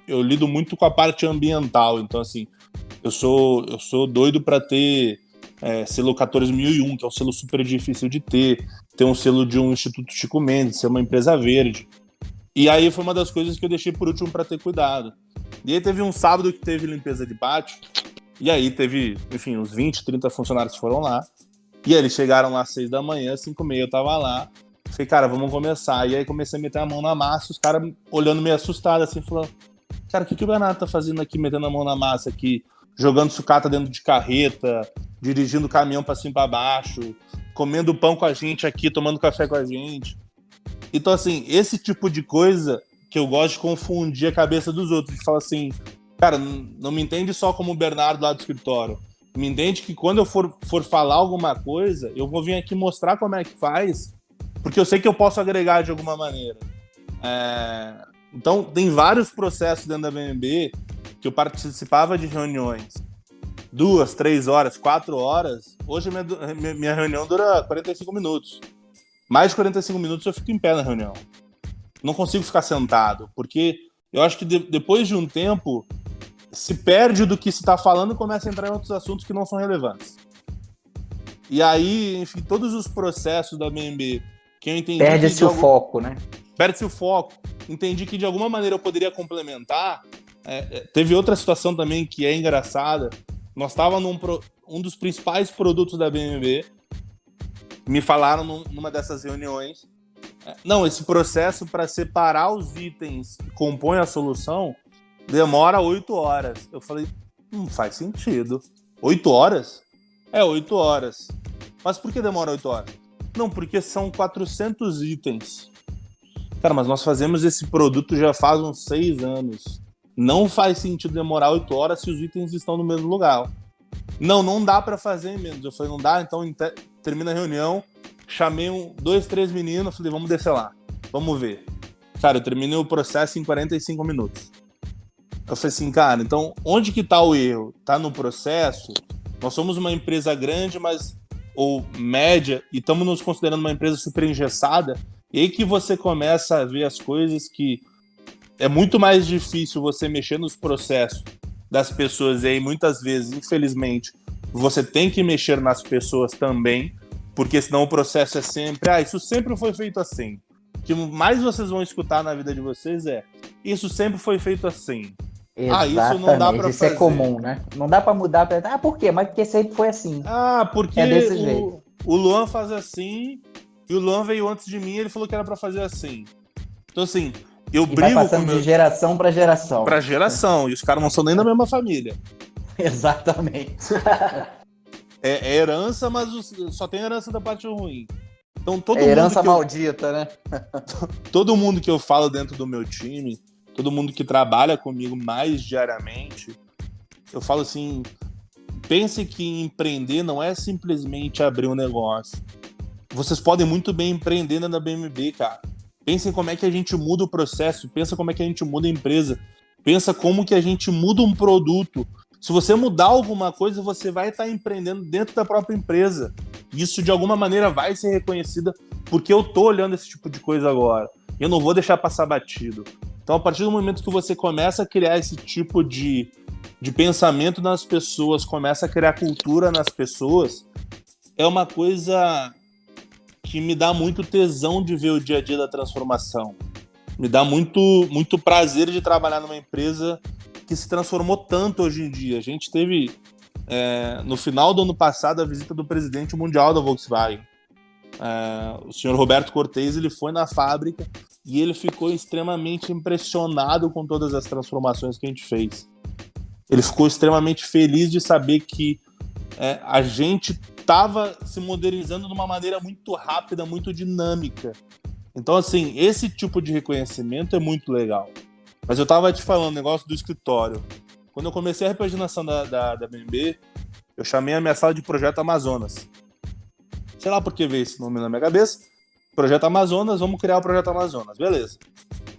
Speaker 3: Eu lido muito com a parte ambiental, então, assim, eu sou doido para ter selo 14001, que é um selo super difícil de ter um selo de um Instituto Chico Mendes, ser uma empresa verde. E aí foi uma das coisas que eu deixei por último para ter cuidado. E aí teve um sábado que teve limpeza de pátio, e aí teve, enfim, uns 20, 30 funcionários foram lá. E aí eles chegaram lá às 6 da manhã, 5h30 eu tava lá. Falei, cara, vamos começar. E aí comecei a meter a mão na massa, os caras olhando meio assustados, assim, falando, cara, o que o Bernardo tá fazendo aqui, metendo a mão na massa aqui, jogando sucata dentro de carreta, dirigindo o caminhão pra cima e pra baixo, comendo pão com a gente aqui, tomando café com a gente. Então, assim, esse tipo de coisa que eu gosto de confundir a cabeça dos outros, de falar assim, cara, não me entende só como o Bernardo lá do escritório, me entende que quando eu for falar alguma coisa, eu vou vir aqui mostrar como é que faz, porque eu sei que eu posso agregar de alguma maneira. Então, tem vários processos dentro da BMB que eu participava de reuniões 2, 3 horas, 4 horas. Hoje minha reunião dura 45 minutos. Mais de 45 minutos eu fico em pé na reunião. Não consigo ficar sentado, porque eu acho que depois de um tempo se perde do que se está falando e começa a entrar em outros assuntos que não são relevantes. E aí, enfim, todos os processos da BMB que eu entendi...
Speaker 1: Perde-se o foco, né?
Speaker 3: Perde-se o foco. Entendi que de alguma maneira eu poderia complementar. Teve outra situação também que é engraçada. Nós estávamos um dos principais produtos da BMB. Me falaram numa dessas reuniões, não, esse processo para separar os itens que compõem a solução demora 8 horas. Eu falei, não faz sentido. 8 horas? 8 horas. Mas por que demora 8 horas? Não, porque são 400 itens. Cara, mas nós fazemos esse produto já faz uns 6 anos. Não faz sentido demorar 8 horas se os itens estão no mesmo lugar. Não dá para fazer em menos. Eu falei, não dá, então termina a reunião, chamei 2, 3 meninos, falei, vamos descer lá, vamos ver. Cara, eu terminei o processo em 45 minutos. Eu falei assim, cara, então onde que tá o erro? Tá no processo? Nós somos uma empresa grande, ou média, e estamos nos considerando uma empresa super engessada, e aí que você começa a ver as coisas que é muito mais difícil você mexer nos processos das pessoas, e aí muitas vezes, infelizmente, você tem que mexer nas pessoas também, porque senão o processo é sempre, isso sempre foi feito assim. O que mais vocês vão escutar na vida de vocês isso sempre foi feito assim.
Speaker 1: Exatamente.
Speaker 3: Isso não dá pra
Speaker 1: isso
Speaker 3: fazer.
Speaker 1: É comum, né? Não dá pra mudar. Por quê? Mas porque sempre foi assim.
Speaker 3: Porque
Speaker 1: é desse jeito.
Speaker 3: O Luan faz assim, e o Luan veio antes de mim, ele falou que era pra fazer assim. Então assim, eu brigo
Speaker 1: vai passando de geração pra geração.
Speaker 3: Pra geração, e os caras não são nem da mesma família.
Speaker 1: Exatamente.
Speaker 3: É herança, mas só tem herança da parte ruim. Então,
Speaker 1: herança maldita, né?
Speaker 3: Todo mundo que eu falo dentro do meu time, todo mundo que trabalha comigo mais diariamente, eu falo assim, pense que empreender não é simplesmente abrir um negócio. Vocês podem muito bem empreender na BMB, cara. Pensem como é que a gente muda o processo, pensa como é que a gente muda a empresa, pensa como que a gente muda um produto. Se você mudar alguma coisa, você vai estar empreendendo dentro da própria empresa. Isso, de alguma maneira, vai ser reconhecida porque eu estou olhando esse tipo de coisa agora. Eu não vou deixar passar batido. Então, a partir do momento que você começa a criar esse tipo de pensamento nas pessoas, começa a criar cultura nas pessoas, é uma coisa que me dá muito tesão de ver o dia a dia da transformação. Me dá muito prazer de trabalhar numa empresa que se transformou tanto hoje em dia. A gente teve, no final do ano passado, a visita do presidente mundial da Volkswagen. O senhor Roberto Cortez, ele foi na fábrica e ele ficou extremamente impressionado com todas as transformações que a gente fez. Ele ficou extremamente feliz de saber que a gente estava se modernizando de uma maneira muito rápida, muito dinâmica. Então, assim, esse tipo de reconhecimento é muito legal. Mas eu tava te falando, negócio do escritório. Quando eu comecei a repaginação da BMB, eu chamei a minha sala de Projeto Amazonas. Sei lá por que veio esse nome na minha cabeça. Projeto Amazonas, vamos criar o Projeto Amazonas, beleza.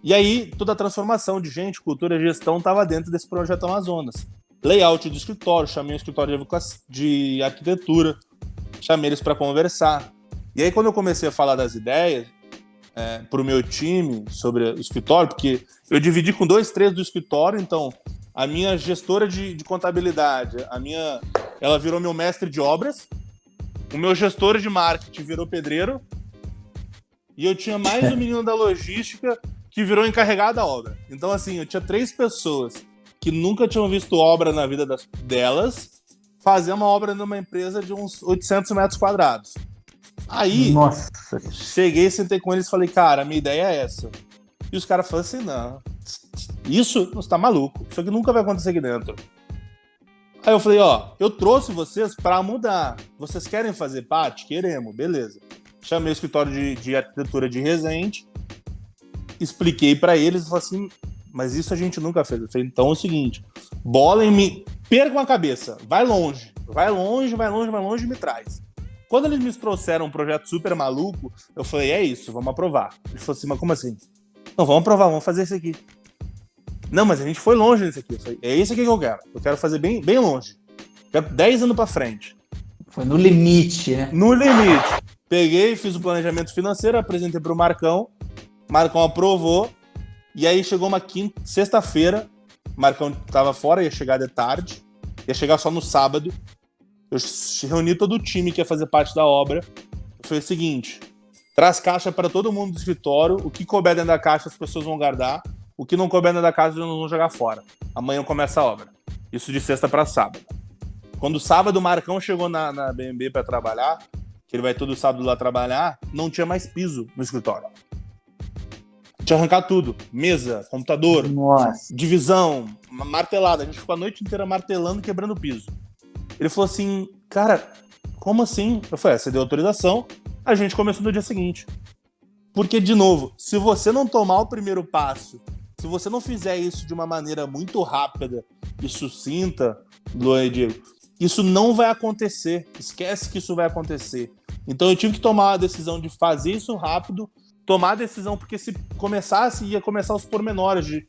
Speaker 3: E aí, toda a transformação de gente, cultura e gestão estava dentro desse Projeto Amazonas. Layout do escritório, chamei o escritório de arquitetura, chamei eles para conversar. E aí, quando eu comecei a falar das ideias, para o meu time sobre o escritório, porque eu dividi com 2, 3 do escritório, então a minha gestora de contabilidade, ela virou meu mestre de obras, o meu gestor de marketing virou pedreiro, e eu tinha mais um menino da logística que virou encarregado da obra. Então, assim, eu tinha 3 pessoas que nunca tinham visto obra na vida delas fazer uma obra numa empresa de uns 800 metros quadrados. Aí,
Speaker 1: nossa,
Speaker 3: cheguei, sentei com eles e falei, cara, a minha ideia é essa. E os caras falaram assim, não, isso, você tá maluco, isso aqui nunca vai acontecer aqui dentro. Aí eu falei, eu trouxe vocês pra mudar. Vocês querem fazer parte? Queremos, beleza. Chamei o escritório de arquitetura de Resende, expliquei pra eles e falei assim, mas isso a gente nunca fez. Eu falei, então é o seguinte, percam a cabeça, vai longe e me traz. Quando eles me trouxeram um projeto super maluco, eu falei, é isso, vamos aprovar. Ele falou assim, mas como assim? Não, vamos aprovar, vamos fazer isso aqui. Não, mas a gente foi longe nesse aqui. Eu falei, é esse aqui que eu quero. Eu quero fazer bem, bem longe. Quero 10 anos pra frente.
Speaker 1: Foi no limite, né?
Speaker 3: No limite. Peguei, fiz o planejamento financeiro, apresentei pro Marcão. Marcão aprovou. E aí chegou uma sexta-feira. Marcão tava fora, ia chegar de tarde. Ia chegar só no sábado. Eu reuni todo o time que ia fazer parte da obra. Eu falei o seguinte, traz caixa para todo mundo do escritório, o que couber dentro da caixa as pessoas vão guardar, o que não couber dentro da caixa eles vão jogar fora. Amanhã começa a obra. Isso de sexta para sábado. Quando sábado o Marcão chegou na BMB para trabalhar, que ele vai todo sábado lá trabalhar, não tinha mais piso no escritório. Tinha arrancado tudo. Mesa, computador, divisão, martelada. A gente ficou a noite inteira martelando, quebrando o piso. Ele falou assim, cara, como assim? Eu falei, você deu autorização, a gente começou no dia seguinte. Porque, de novo, se você não tomar o primeiro passo, se você não fizer isso de uma maneira muito rápida e sucinta, Luan e Diego, isso não vai acontecer. Esquece que isso vai acontecer. Então eu tive que tomar a decisão de fazer isso rápido, tomar a decisão, porque se começasse, ia começar os pormenores de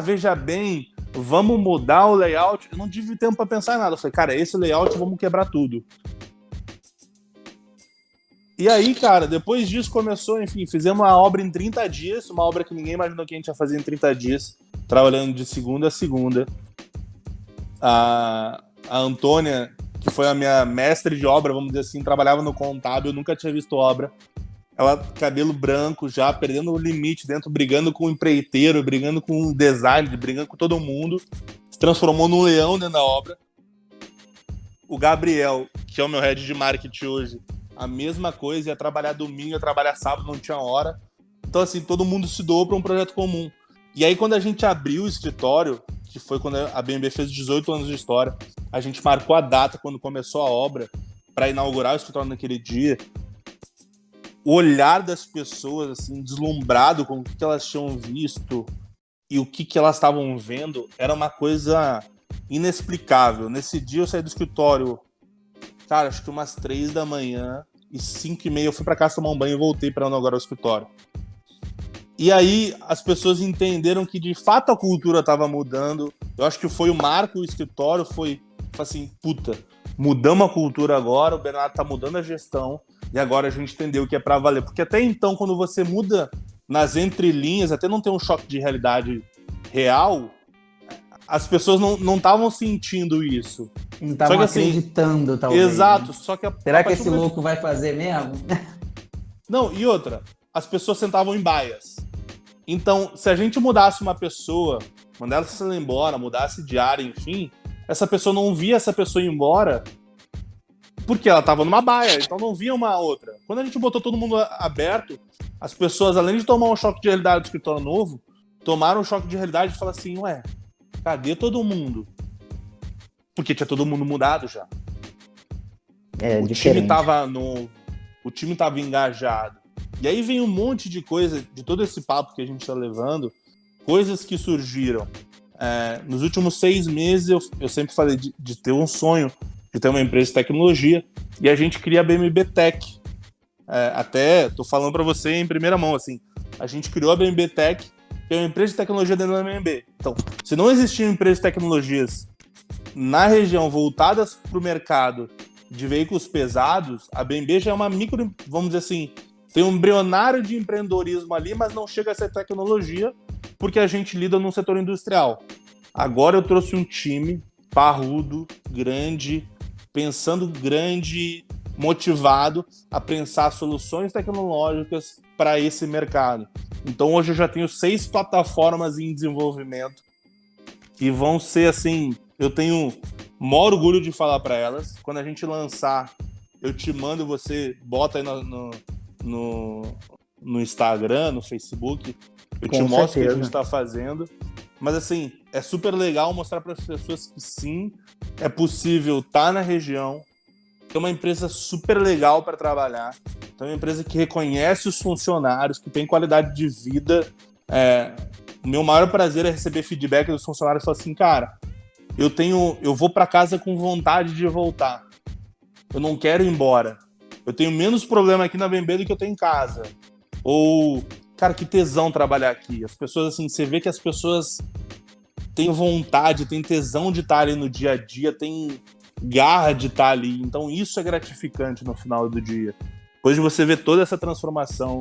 Speaker 3: veja bem, vamos mudar o layout. Eu não tive tempo para pensar em nada. Eu falei, cara, esse layout, vamos quebrar tudo. E aí, cara, depois disso começou, enfim, fizemos uma obra em 30 dias, uma obra que ninguém imaginou que a gente ia fazer em 30 dias, trabalhando de segunda a segunda. A Antônia, que foi a minha mestre de obra, vamos dizer assim, trabalhava no contábil, eu nunca tinha visto obra. Ela, cabelo branco já, perdendo o limite dentro, brigando com o empreiteiro, brigando com o design, brigando com todo mundo. Se transformou num leão dentro da obra. O Gabriel, que é o meu head de marketing hoje, a mesma coisa, ia trabalhar domingo, ia trabalhar sábado, não tinha hora. Então, assim, todo mundo se doou para um projeto comum. E aí, quando a gente abriu o escritório, que foi quando a BMB fez 18 anos de história, a gente marcou a data quando começou a obra para inaugurar o escritório naquele dia. O olhar das pessoas, assim, deslumbrado com o que elas tinham visto e o que elas estavam vendo, era uma coisa inexplicável. Nesse dia eu saí do escritório, cara, acho que umas 3 da manhã, e 5h30 eu fui para casa tomar um banho e voltei para inaugurar o escritório. E aí as pessoas entenderam que de fato a cultura estava mudando. Eu acho que foi o marco, o escritório foi assim, puta, mudamos a cultura agora, o Bernardo tá mudando a gestão, e agora a gente entendeu que é para valer. Porque até então, quando você muda nas entrelinhas, até não ter um choque de realidade real, as pessoas não estavam sentindo isso.
Speaker 1: Não estavam acreditando, assim, talvez.
Speaker 3: Exato.
Speaker 1: Né?
Speaker 3: Só que
Speaker 1: será que esse louco vai fazer mesmo?
Speaker 3: Não, e outra, as pessoas sentavam em baias. Então, se a gente mudasse uma pessoa, mandasse ela embora, mudasse de área, enfim, essa pessoa não via essa pessoa ir embora porque ela estava numa baia, então não via uma outra. Quando a gente botou todo mundo aberto, as pessoas, além de tomar um choque de realidade do escritório novo, tomaram um choque de realidade e falaram assim, ué, cadê todo mundo? Porque tinha todo mundo mudado já. O time estava novo, o time estava engajado. E aí vem um monte de coisa, de todo esse papo que a gente está levando, coisas que surgiram. Nos últimos 6 meses, eu sempre falei de ter um sonho, de ter uma empresa de tecnologia, e a gente cria a BMB Tech. Até, tô falando para você em primeira mão, assim, a gente criou a BMB Tech, que é uma empresa de tecnologia dentro da BMB. Então, se não existiam empresas de tecnologias na região voltadas para o mercado de veículos pesados, a BMB já é uma micro, vamos dizer assim, tem um embrionário de empreendedorismo ali, mas não chega a ser tecnologia, porque a gente lida num setor industrial. Agora eu trouxe um time parrudo, grande, pensando grande, motivado a pensar soluções tecnológicas para esse mercado. Então hoje eu já tenho 6 plataformas em desenvolvimento que vão ser assim, eu tenho o maior orgulho de falar para elas. Quando a gente lançar, eu te mando, você bota aí no Instagram, no Facebook, eu te mostro o que a gente está fazendo. Mas assim, é super legal mostrar para as pessoas que sim, é possível estar na região, é uma empresa super legal para trabalhar, é uma empresa que reconhece os funcionários, que tem qualidade de vida. O meu maior prazer é receber feedback dos funcionários e falar assim, cara, eu vou para casa com vontade de voltar, eu não quero ir embora, eu tenho menos problema aqui na BMB do que eu tenho em casa. Ou, cara, que tesão trabalhar aqui. As pessoas, assim, você vê que as pessoas têm vontade, têm tesão de estar ali no dia a dia, têm garra de estar ali. Então isso é gratificante no final do dia. Depois de você ver toda essa transformação,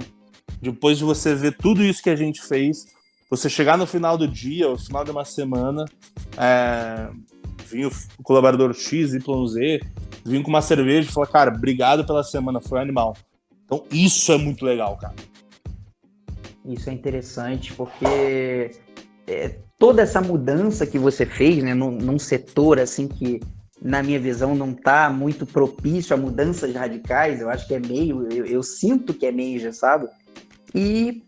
Speaker 3: depois de você ver tudo isso que a gente fez, você chegar no final do dia, no final de uma semana, vir o colaborador X, Y, Z, vir com uma cerveja e falar, cara, obrigado pela semana, foi animal. Então isso é muito legal, cara.
Speaker 1: Isso é interessante, porque toda essa mudança que você fez, né, num setor assim que na minha visão, não está muito propício a mudanças radicais. Eu acho que é meio, eu sinto que é meio engessado. E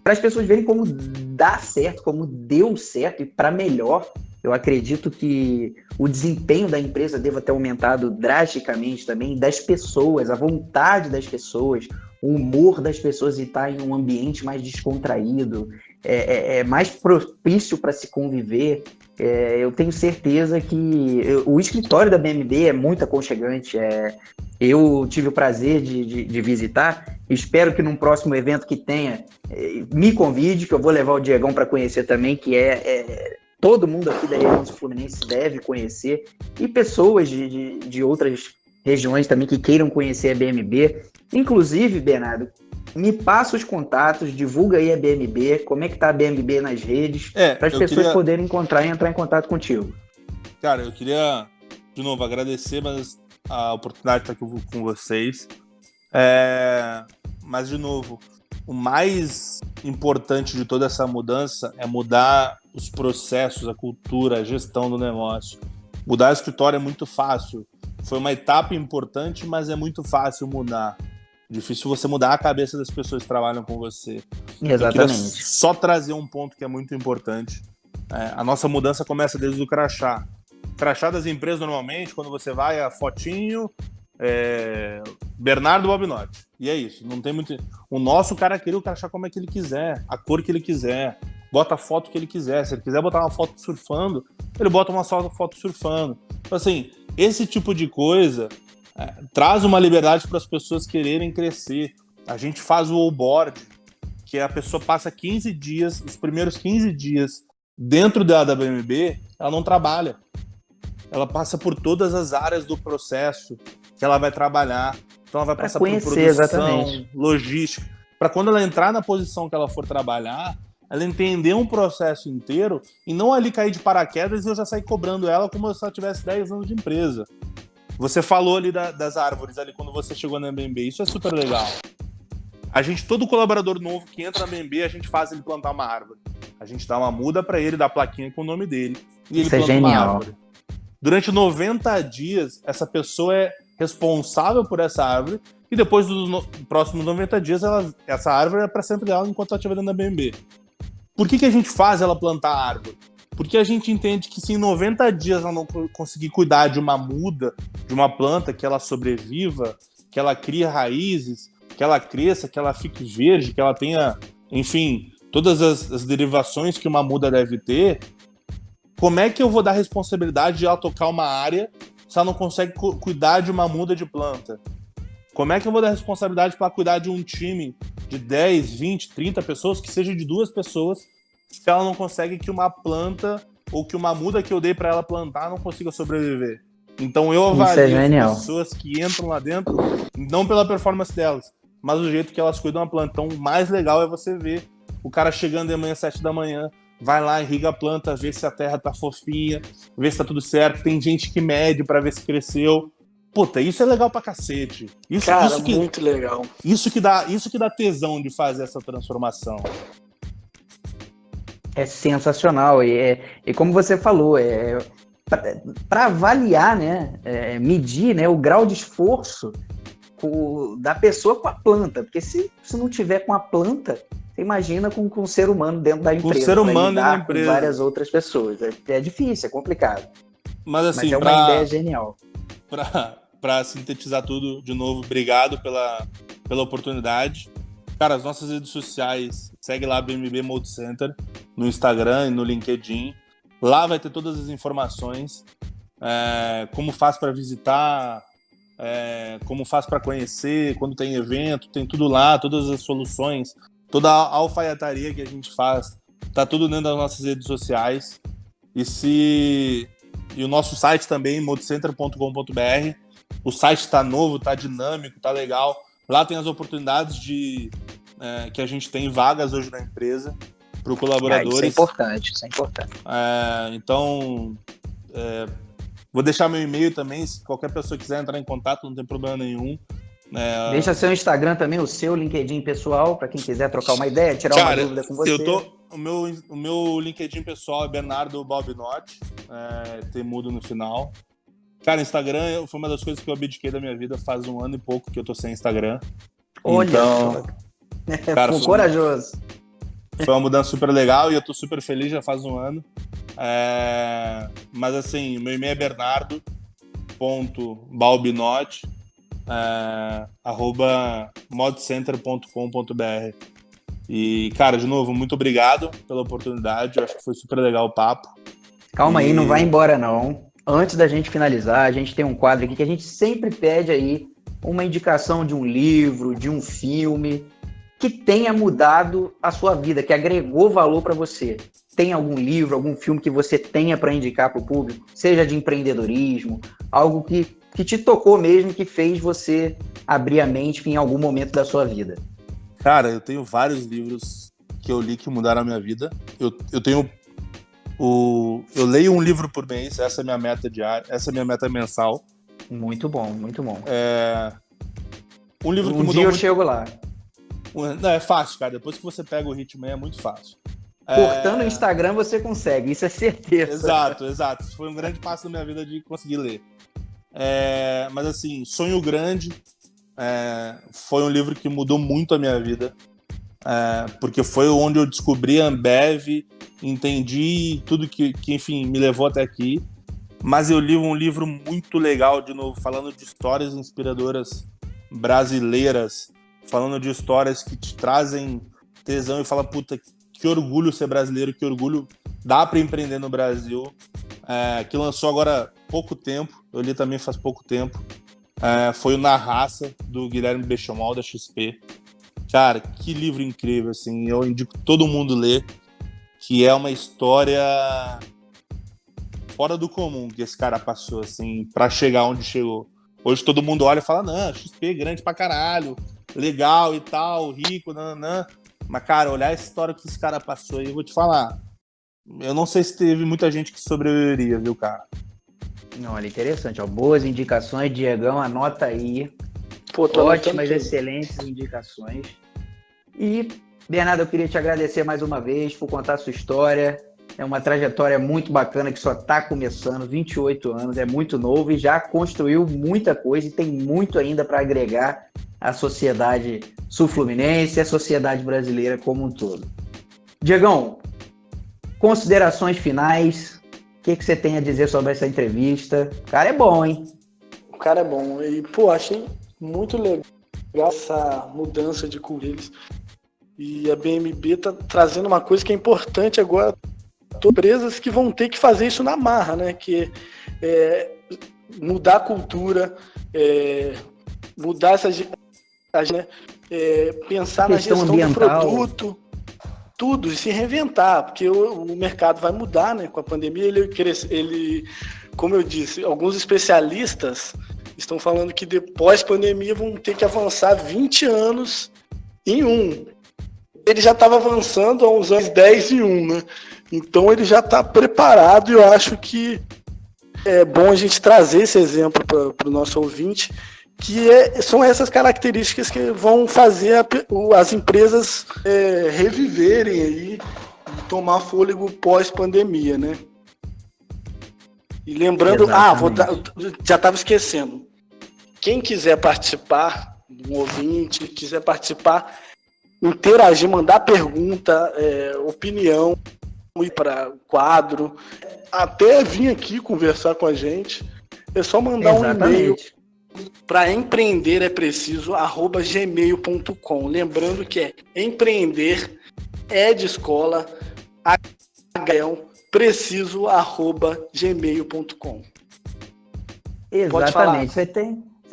Speaker 1: para as pessoas verem como dá certo, como deu certo e para melhor, eu acredito que o desempenho da empresa deva ter aumentado drasticamente também, das pessoas, a vontade das pessoas, o humor das pessoas e estar em um ambiente mais descontraído, é mais propício para se conviver. Eu tenho certeza que o escritório da BMB é muito aconchegante. Eu tive o prazer de visitar. Espero que num próximo evento que tenha, me convide, que eu vou levar o Diegão para conhecer também, que todo mundo aqui da região do Fluminense deve conhecer, e pessoas de outras regiões também que queiram conhecer a BMB. Inclusive, Bernardo, me passa os contatos, divulga aí a BMB, como é que tá a BMB nas redes, para as pessoas poderem encontrar e entrar em contato contigo.
Speaker 3: Cara, eu queria, de novo, agradecer a oportunidade de estar aqui com vocês. Mas, de novo, o mais importante de toda essa mudança é mudar os processos, a cultura, a gestão do negócio. Mudar o escritório é muito fácil. Foi uma etapa importante, mas é muito fácil mudar. Difícil você mudar a cabeça das pessoas que trabalham com você.
Speaker 1: Exatamente.
Speaker 3: Eu queria só trazer um ponto que é muito importante. A nossa mudança começa desde o crachá. Crachá das empresas, normalmente, quando você vai, a fotinho, Bernardo Bobinotti. E é isso, não tem muito... O nosso cara queria o crachá como é que ele quiser, a cor que ele quiser, bota a foto que ele quiser. Se ele quiser botar uma foto surfando, ele bota uma só foto surfando. Então, assim, esse tipo de coisa traz uma liberdade para as pessoas quererem crescer. A gente faz o onboard, que a pessoa passa 15 dias, os primeiros 15 dias dentro da BMB, ela não trabalha. Ela passa por todas as áreas do processo que ela vai trabalhar. Então ela vai passar por produção, exatamente, logística, para quando ela entrar na posição que ela for trabalhar, ela entender um processo inteiro e não ali cair de paraquedas e eu já sair cobrando ela como se ela tivesse 10 anos de empresa. Você falou ali das árvores ali quando você chegou na BMB, isso é super legal. Todo colaborador novo que entra na BMB, a gente faz ele plantar uma árvore. A gente dá uma muda para ele, dá a plaquinha com o nome dele e ele planta uma árvore. Durante 90 dias, essa pessoa é responsável por essa árvore e depois dos próximos 90 dias, essa árvore é para sempre dela enquanto ela estiver dentro da BMB. Por que a gente faz ela plantar a árvore? Porque a gente entende que se em 90 dias ela não conseguir cuidar de uma muda, de uma planta, que ela sobreviva, que ela crie raízes, que ela cresça, que ela fique verde, que ela tenha, enfim, todas as derivações que uma muda deve ter, como é que eu vou dar responsabilidade de ela tocar uma área se ela não consegue cuidar de uma muda de planta? Como é que eu vou dar responsabilidade para cuidar de um time de 10, 20, 30 pessoas, que seja de 2 pessoas, se ela não consegue que uma planta ou que uma muda que eu dei para ela plantar não consiga sobreviver? Então eu avalio as pessoas que entram lá dentro, não pela performance delas, mas o jeito que elas cuidam da planta. Então o mais legal é você ver o cara chegando de manhã, 7 da manhã, vai lá, irriga a planta, vê se a terra tá fofinha, vê se tá tudo certo. Tem gente que mede para ver se cresceu. Puta, isso é legal pra cacete.
Speaker 2: Muito legal.
Speaker 3: Isso que dá tesão de fazer essa transformação.
Speaker 1: É sensacional. E como você falou, para avaliar, né, medir, né, o grau de esforço da pessoa com a planta. Porque se não tiver com a planta, você imagina com um ser humano dentro da empresa.
Speaker 3: Com um ser humano dentro da empresa.
Speaker 1: Com várias outras pessoas. É difícil, é complicado.
Speaker 3: Mas assim,
Speaker 1: é uma ideia genial.
Speaker 3: Para sintetizar tudo, de novo, obrigado pela oportunidade. Cara, as nossas redes sociais, segue lá a BMB Mode Center, no Instagram e no LinkedIn. Lá vai ter todas as informações, como faz para visitar, como faz para conhecer, quando tem evento, tem tudo lá, todas as soluções, toda a alfaiataria que a gente faz, tá tudo dentro das nossas redes sociais. E o nosso site também, modecenter.com.br. O site está novo, está dinâmico, está legal. Lá tem as oportunidades que a gente tem vagas hoje na empresa para os colaboradores.
Speaker 1: Isso é importante.
Speaker 3: Então, vou deixar meu e-mail também, se qualquer pessoa quiser entrar em contato, não tem problema nenhum.
Speaker 1: Deixa seu Instagram também, o seu LinkedIn pessoal, para quem quiser trocar uma ideia, tirar uma dúvida com você.
Speaker 3: O meu LinkedIn pessoal é Bernardo Bobinotti, tem mudo no final. Cara, Instagram foi uma das coisas que eu abdiquei da minha vida faz 1 ano e pouco que eu tô sem Instagram.
Speaker 1: Olha,
Speaker 3: então, cara,
Speaker 1: corajoso.
Speaker 3: Foi uma mudança super legal e eu tô super feliz, já faz 1 ano. Mas assim, meu e-mail é bernardo.balbinotti @modcenter.com.br. E, cara, de novo, muito obrigado pela oportunidade. Eu acho que foi super legal o papo.
Speaker 1: Calma aí, não vai embora não. Antes da gente finalizar, a gente tem um quadro aqui que a gente sempre pede aí uma indicação de um livro, de um filme que tenha mudado a sua vida, que agregou valor para você. Tem algum livro, algum filme que você tenha para indicar para o público? Seja de empreendedorismo, algo que te tocou mesmo, que fez você abrir a mente em algum momento da sua vida.
Speaker 3: Cara, eu tenho vários livros que eu li que mudaram a minha vida. Eu leio um livro por mês, essa é a minha meta diária, essa é a minha meta mensal.
Speaker 1: Muito bom, muito bom.
Speaker 3: Um livro que
Speaker 1: um
Speaker 3: mudou
Speaker 1: dia eu
Speaker 3: muito...
Speaker 1: chego lá.
Speaker 3: Não, é fácil, cara. Depois que você pega o ritmo é muito fácil.
Speaker 1: Cortando o Instagram você consegue, isso é certeza.
Speaker 3: Exato. Isso foi um grande passo na minha vida de conseguir ler. Mas assim, Sonho Grande foi um livro que mudou muito a minha vida. Porque foi onde eu descobri a Ambev, entendi tudo que enfim, me levou até aqui. Mas eu li um livro muito legal, de novo, falando de histórias inspiradoras brasileiras, falando de histórias que te trazem tesão e fala, puta, que orgulho ser brasileiro, que orgulho dá para empreender no Brasil, que lançou agora há pouco tempo, eu li também faz pouco tempo, foi o Na Raça, do Guilherme Bechamel, da XP. Cara, que livro incrível, assim, eu indico todo mundo ler, que é uma história fora do comum que esse cara passou, assim, pra chegar onde chegou. Hoje todo mundo olha e fala, não, XP grande pra caralho, legal e tal, rico, nananã. Mas, cara, olhar essa história que esse cara passou aí, eu vou te falar, eu não sei se teve muita gente que sobreviveria, viu, cara?
Speaker 1: Não, olha, interessante, ó, boas indicações, Diegão, anota aí.
Speaker 2: Pô,
Speaker 1: ótimas, excelentes indicações. E, Bernardo, eu queria te agradecer mais uma vez por contar a sua história. É uma trajetória muito bacana que só está começando, 28 anos, é muito novo e já construiu muita coisa e tem muito ainda para agregar à sociedade sul-fluminense e à sociedade brasileira como um todo. Diegão, considerações finais, o que você tem a dizer sobre essa entrevista? O cara é bom, hein?
Speaker 2: O cara é bom. E, pô, achei muito legal essa mudança de currículos. E a BMB está trazendo uma coisa que é importante agora. Empresas que vão ter que fazer isso na marra, né? Que mudar a cultura, mudar né? Pensar na gestão ambiental do produto, tudo, e se reinventar, porque o mercado vai mudar, né? Com a pandemia, ele, como eu disse, alguns especialistas estão falando que depois da pandemia vão ter que avançar 20 anos em um. Ele já estava avançando há uns anos 10 em um, né? Então ele já está preparado e eu acho que é bom a gente trazer esse exemplo para o nosso ouvinte, que são essas características que vão fazer as empresas reviverem aí e tomar fôlego pós-pandemia, né? E lembrando, já estava esquecendo, quem quiser participar, um ouvinte, quiser participar, interagir, mandar pergunta, opinião, ir para o quadro, até vir aqui conversar com a gente, é só mandar um e-mail para empreenderepreciso@gmail.com. Lembrando que empreender de escola, preciso@gmail.com.
Speaker 1: Exatamente. Você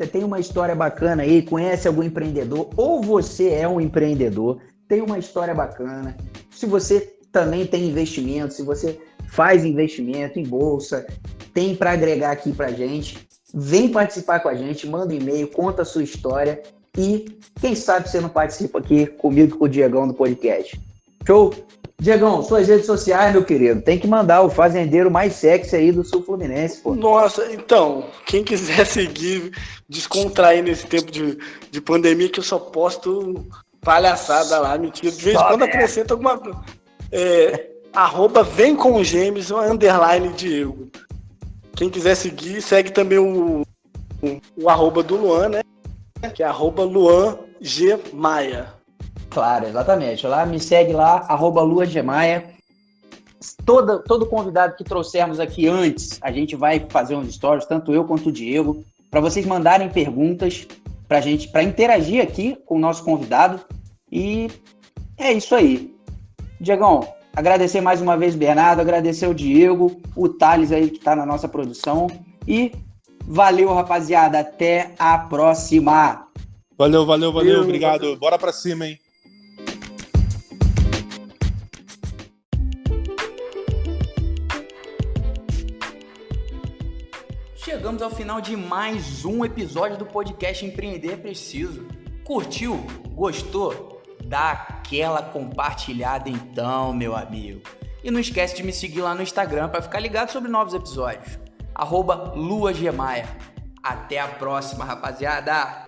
Speaker 1: tem uma história bacana aí, conhece algum empreendedor, ou você é um empreendedor, tem uma história bacana. Se você também tem investimento, se você faz investimento em bolsa, tem para agregar aqui pra gente, vem participar com a gente, manda um e-mail, conta a sua história e quem sabe você não participa aqui comigo e com o Diegão do podcast. Show? Diegão, suas redes sociais, meu querido, tem que mandar o fazendeiro mais sexy aí do Sul Fluminense, pô.
Speaker 2: Nossa, então, quem quiser seguir, descontrair nesse tempo de pandemia, que eu só posto palhaçada lá, mentira, de vez em quando acrescenta alguma coisa. @vemcomgemes, _ Diego. Quem quiser seguir, segue também o arroba do Luan, né? Que é arroba Luan G. Maia.
Speaker 1: Claro, exatamente. Lá, me segue lá, arroba Luan G. Maia. Todo convidado que trouxermos aqui antes, a gente vai fazer uns stories, tanto eu quanto o Diego, para vocês mandarem perguntas pra gente, para interagir aqui com o nosso convidado. E é isso aí. Diegão, agradecer mais uma vez o Bernardo, agradecer o Diego, o Thales aí que tá na nossa produção. E valeu, rapaziada. Até a próxima.
Speaker 3: Valeu. Obrigado. Bora pra cima, hein?
Speaker 1: Chegamos ao final de mais um episódio do podcast Empreender é Preciso. Curtiu? Gostou? Dá aquela compartilhada então, meu amigo. E não esquece de me seguir lá no Instagram para ficar ligado sobre novos episódios. @LuaGmaia. Até a próxima, rapaziada!